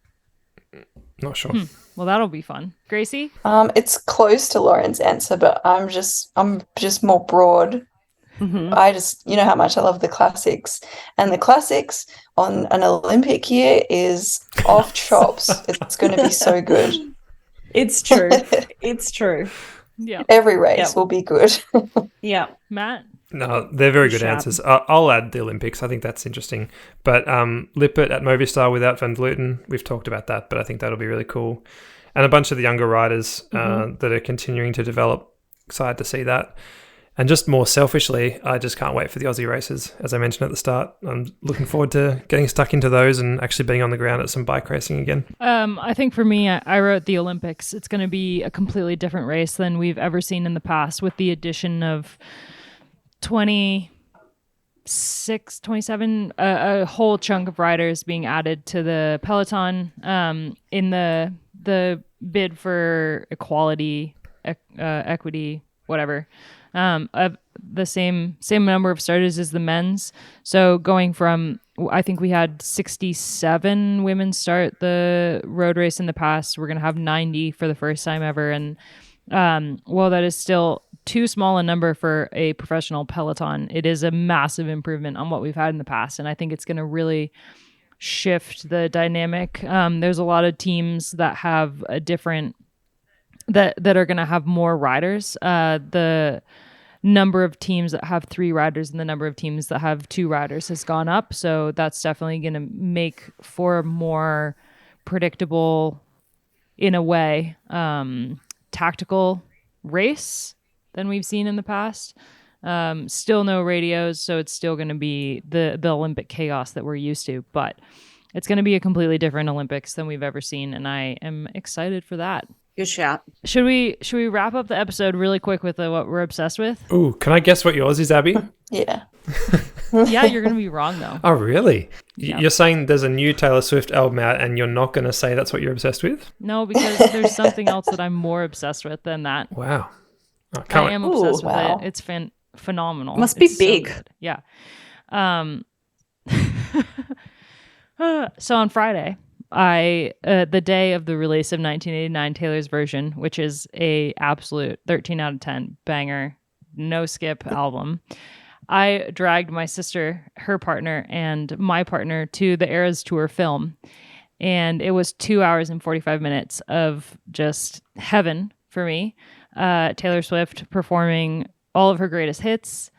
Not sure. Well, that'll be fun. Gracie? It's close to Loren's answer, but I'm just more broad. Mm-hmm. I just, you know how much I love the classics, and the classics on an Olympic year is off chops. It's going to be so good. It's true. It's true. Yeah. Every race Yeah. will be good. Yeah. Matt? No, they're very good Sharp. answers. I'll add the Olympics. I think that's interesting. But Lippert at Movistar without Van Vleuten, we've talked about that, but I think that'll be really cool. And a bunch of the younger riders that are continuing to develop. Excited to see that. And just more selfishly, I just can't wait for the Aussie races. As I mentioned at the start, I'm looking forward to getting stuck into those and actually being on the ground at some bike racing again. I think for me, I wrote the Olympics. It's going to be a completely different race than we've ever seen in the past, with the addition of 26, 27, a whole chunk of riders being added to the peloton in the bid for equality, equity, whatever. Of the same number of starters as the men's. So going from, I think we had 67 women start the road race in the past. We're going to have 90 for the first time ever. And while that is still too small a number for a professional peloton, it is a massive improvement on what we've had in the past. And I think it's going to really shift the dynamic. There's a lot of teams that have a different, that are going to have more riders. The number of teams that have 3 riders and the number of teams that have 2 riders has gone up. So that's definitely going to make for a more predictable, in a way, tactical race than we've seen in the past. Still no radios, so it's still going to be the Olympic chaos that we're used to, but it's going to be a completely different Olympics than we've ever seen, and I am excited for that. Good shout. Should we wrap up the episode really quick with what we're obsessed with? Ooh, can I guess what yours is, Abby? Yeah. Yeah, you're going to be wrong, though. Oh, really? Yeah. You're saying there's a new Taylor Swift album out and you're not going to say that's what you're obsessed with? No, because there's something else that I'm more obsessed with than that. Wow. Oh, I can't am Ooh, obsessed with wow. it. It's phenomenal. Must be It's so big. good. Yeah. So on Friday, the day of the release of 1989 Taylor's version, which is a absolute 13 out of 10 banger, no skip album, I dragged my sister, her partner, and my partner to the Eras Tour film. And it was 2 hours and 45 minutes of just heaven for me. Taylor Swift performing all of her greatest hits.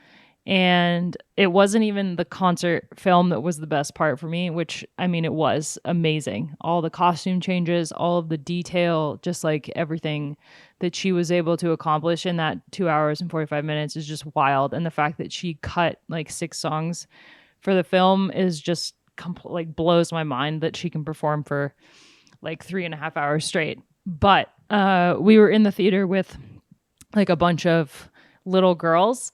And it wasn't even the concert film that was the best part for me, which, I mean, it was amazing. All the costume changes, all of the detail, just like everything that she was able to accomplish in that 2 hours and 45 minutes is just wild. And the fact that she cut like 6 songs for the film is just like blows my mind that she can perform for like 3.5 hours straight. But we were in the theater with like a bunch of little girls,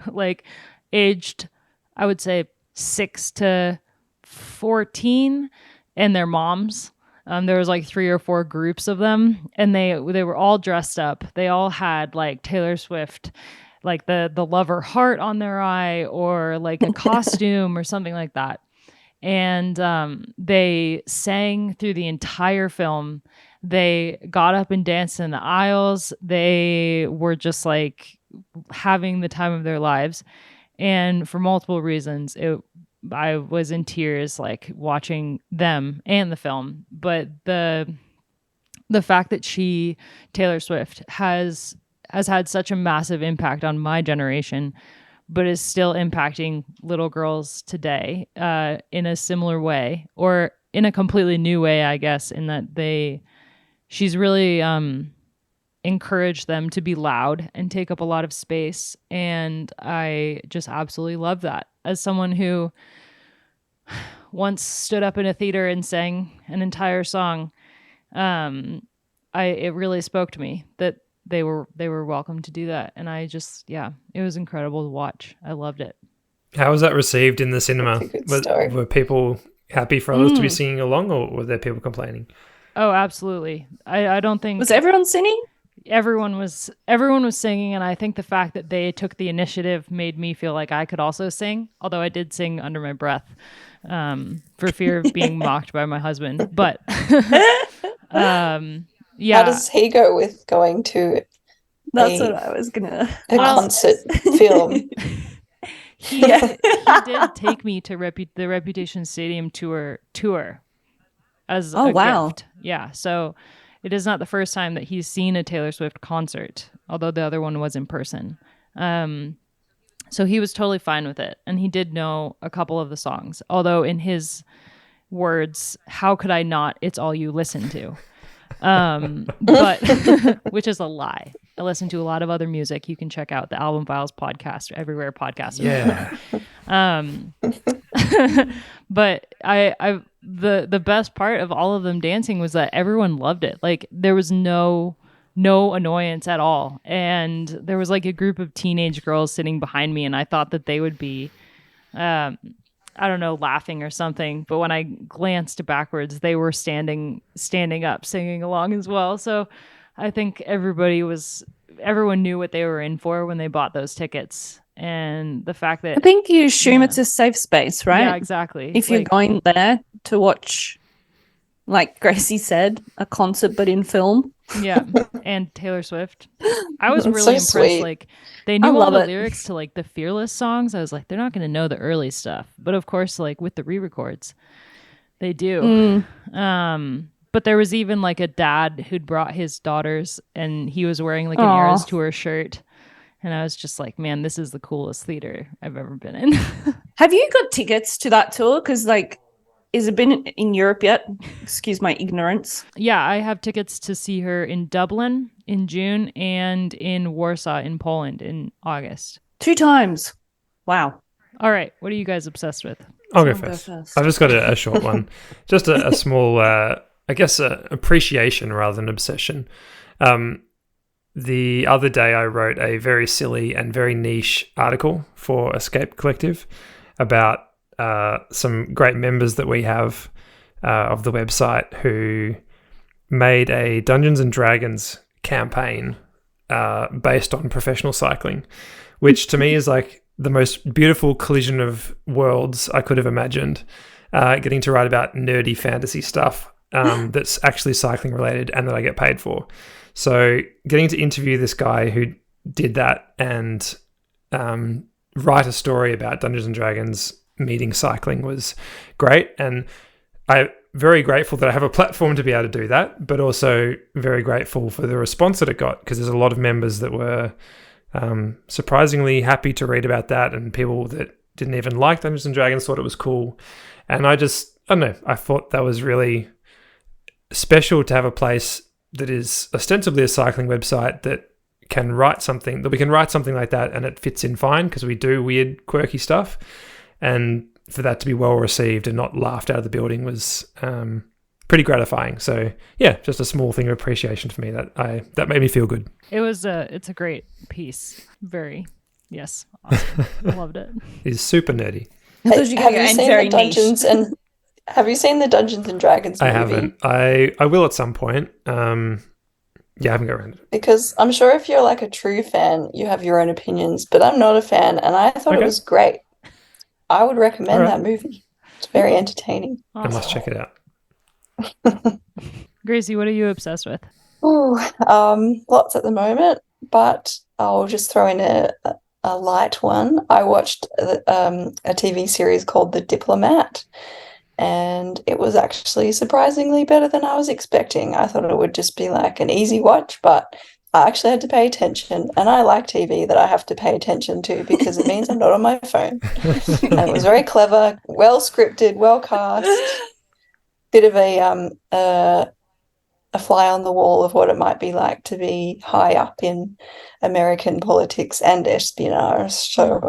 like aged, I would say 6 to 14, and their moms. There was like 3 or 4 groups of them, and they were all dressed up. They all had like Taylor Swift, like the lover heart on their eye, or like a costume or something like that. And they sang through the entire film. They got up and danced in the aisles. They were just like having the time of their lives. And for multiple reasons, I was in tears like watching them and the film. But the fact that Taylor Swift has had such a massive impact on my generation, but is still impacting little girls today in a similar way, or in a completely new way, I guess, in that she's really encouraged them to be loud and take up a lot of space. And I just absolutely love that. As someone who once stood up in a theater and sang an entire song, it really spoke to me that they were welcome to do that. And I just, it was incredible to watch. I loved it. How was that received in the cinema? That's a good story. Were people happy for others to be singing along, or were there people complaining? Oh, absolutely. I don't think... Was everyone singing? Everyone was singing, and I think the fact that they took the initiative made me feel like I could also sing, although I did sing under my breath for fear of being mocked by my husband. But How does he go with going to That's what I was gonna a concert film? He did take me to the Reputation Stadium tour as a gift. Yeah, so it is not the first time that he's seen a Taylor Swift concert, although the other one was in person. So he was totally fine with it, and he did know a couple of the songs. Although in his words, how could I not? It's all you listen to. But which is a lie. I listen to a lot of other music. You can check out the Album Files podcast everywhere podcasts are. But the best part of all of them dancing was that everyone loved it. Like there was no annoyance at all. And there was like a group of teenage girls sitting behind me, and I thought that they would be I don't know, laughing or something. But when I glanced backwards, they were standing up, singing along as well. So I think everyone knew what they were in for when they bought those tickets. And the fact that I think you assume it's a safe space, right? Yeah, exactly. If you're going there to watch, like Gracie said, a concert but in film. Yeah, and Taylor Swift. I was really so impressed. sweet. Like they knew all the lyrics to like the Fearless songs. I was like, they're not going to know the early stuff, but of course, like with the re-records, they do. But there was even like a dad who'd brought his daughters, and he was wearing like an Eras Tour shirt, and I was just like, man, this is the coolest theater I've ever been in. Have you got tickets to that tour? Because like, has it been in Europe yet? Excuse my ignorance. Yeah, I have tickets to see her in Dublin in June and in Warsaw in Poland in August. 2 times. Wow. All right. What are you guys obsessed with? I'll go first. I've just got a short one. Just a small, I guess, appreciation rather than obsession. The other day I wrote a very silly and very niche article for Escape Collective about some great members that we have of the website who made a Dungeons and Dragons campaign based on professional cycling, which to me is like the most beautiful collision of worlds I could have imagined. Getting to write about nerdy fantasy stuff that's actually cycling related and that I get paid for. So getting to interview this guy who did that and write a story about Dungeons and Dragons meeting cycling was great. And very grateful that I have a platform to be able to do that, but also very grateful for the response that it got, because there's a lot of members that were surprisingly happy to read about that, and people that didn't even like Dungeons & Dragons thought it was cool. And I don't know, I thought that was really special to have a place that is ostensibly a cycling website that can write something, that we can write something like that and it fits in fine, because we do weird, quirky stuff. And for that to be well received and not laughed out of the building was pretty gratifying. So yeah, just a small thing of appreciation for me that made me feel good. It's a great piece. Very, yes, awesome. I loved it. It's super nerdy. Have you seen the Dungeons and Dragons movie? I haven't. I will at some point. Yeah, I haven't got around to it. Because I'm sure if you're like a true fan, you have your own opinions, but I'm not a fan, and I thought it was great. I would recommend that movie. It's very entertaining. Awesome. I must check it out. Gracie, what are you obsessed with? Lots at the moment, but I'll just throw in a light one. I watched a TV series called The Diplomat, and it was actually surprisingly better than I was expecting. I thought it would just be like an easy watch, but I actually had to pay attention, and I like TV that I have to pay attention to because it means I'm not on my phone. And it was very clever, well scripted, well cast. Bit of a fly on the wall of what it might be like to be high up in American politics and espionage. So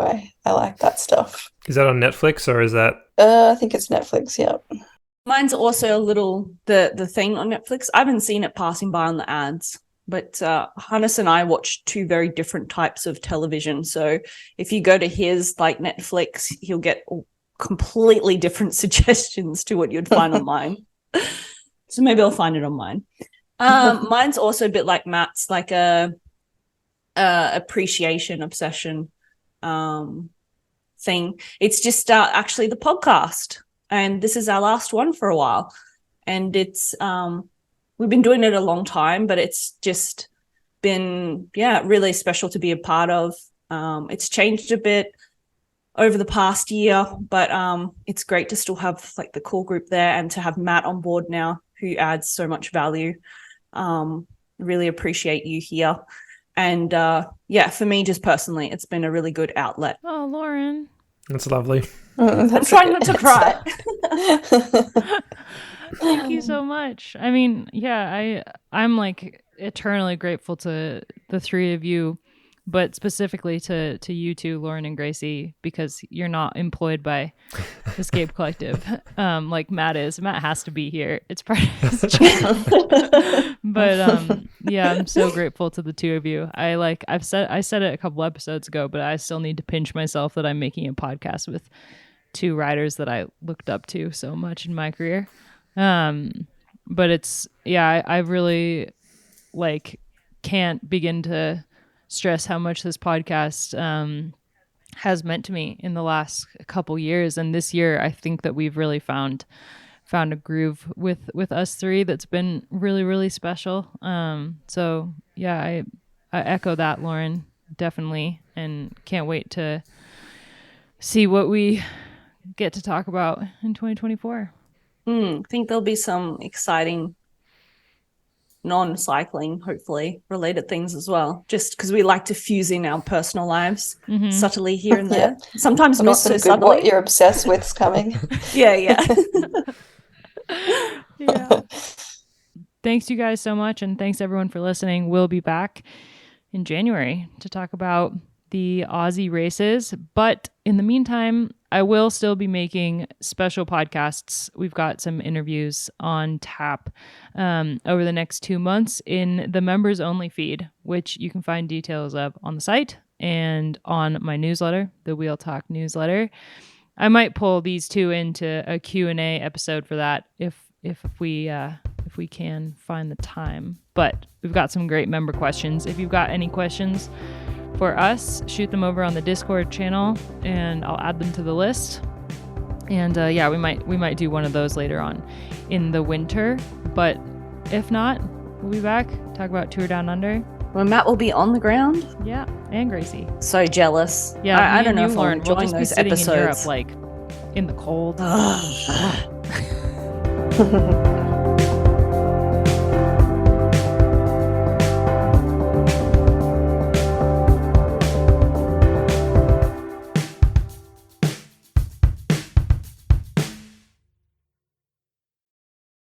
I like that stuff. Is that on Netflix or is that? I think it's Netflix. Yeah. Mine's also a little the thing on Netflix. I haven't seen it passing by on the ads, but Hannes and I watch two very different types of television. So if you go to his like Netflix, he'll get completely different suggestions to what you'd find on mine. So maybe I'll find it on mine. Mine's also a bit like Matt's, like a appreciation obsession thing. It's just actually the podcast, and this is our last one for a while. And it's we've been doing it a long time, but it's just been really special to be a part of. It's changed a bit over the past year, but it's great to still have like the core group there and to have Matt on board now, who adds so much value. Really appreciate you here. And for me, just personally, it's been a really good outlet. Oh, Loren. That's lovely. I'm trying not to cry. Thank you so much. I mean, I'm like eternally grateful to the three of you, but specifically to you two, Loren and Gracie, because you're not employed by Escape Collective like Matt is. Matt has to be here. It's part of his job. But I'm so grateful to the two of you. I said it a couple episodes ago, but I still need to pinch myself that I'm making a podcast with two writers that I looked up to so much in my career. But it's I really can't begin to stress how much this podcast has meant to me in the last couple years. And this year, I think that we've really found a groove with us three that's been really, really special. So I echo that, Loren, definitely, and can't wait to see what we get to talk about in 2024. I think there'll be some exciting non-cycling, hopefully, related things as well, just because we like to fuse in our personal lives subtly here and there. Sometimes not so subtly. What you're obsessed with is coming. Yeah. Thanks you guys so much, and thanks everyone for listening. We'll be back in January to talk about the Aussie races, but in the meantime, I will still be making special podcasts. We've got some interviews on tap over the next 2 months in the members only feed, which you can find details of on the site and on my newsletter, the Wheel Talk newsletter. I might pull these two into a Q&A episode for that if we can find the time. But we've got some great member questions. If you've got any questions for us, shoot them over on the Discord channel and I'll add them to the list. And we might do one of those later on in the winter. But if not, we'll be back, talk about Tour Down Under. Well, Matt will be on the ground. Yeah, and Gracie. So jealous. Yeah, I don't know if I'm Loren, enjoying we'll just those be sitting episodes. in Europe, in the cold. Bye.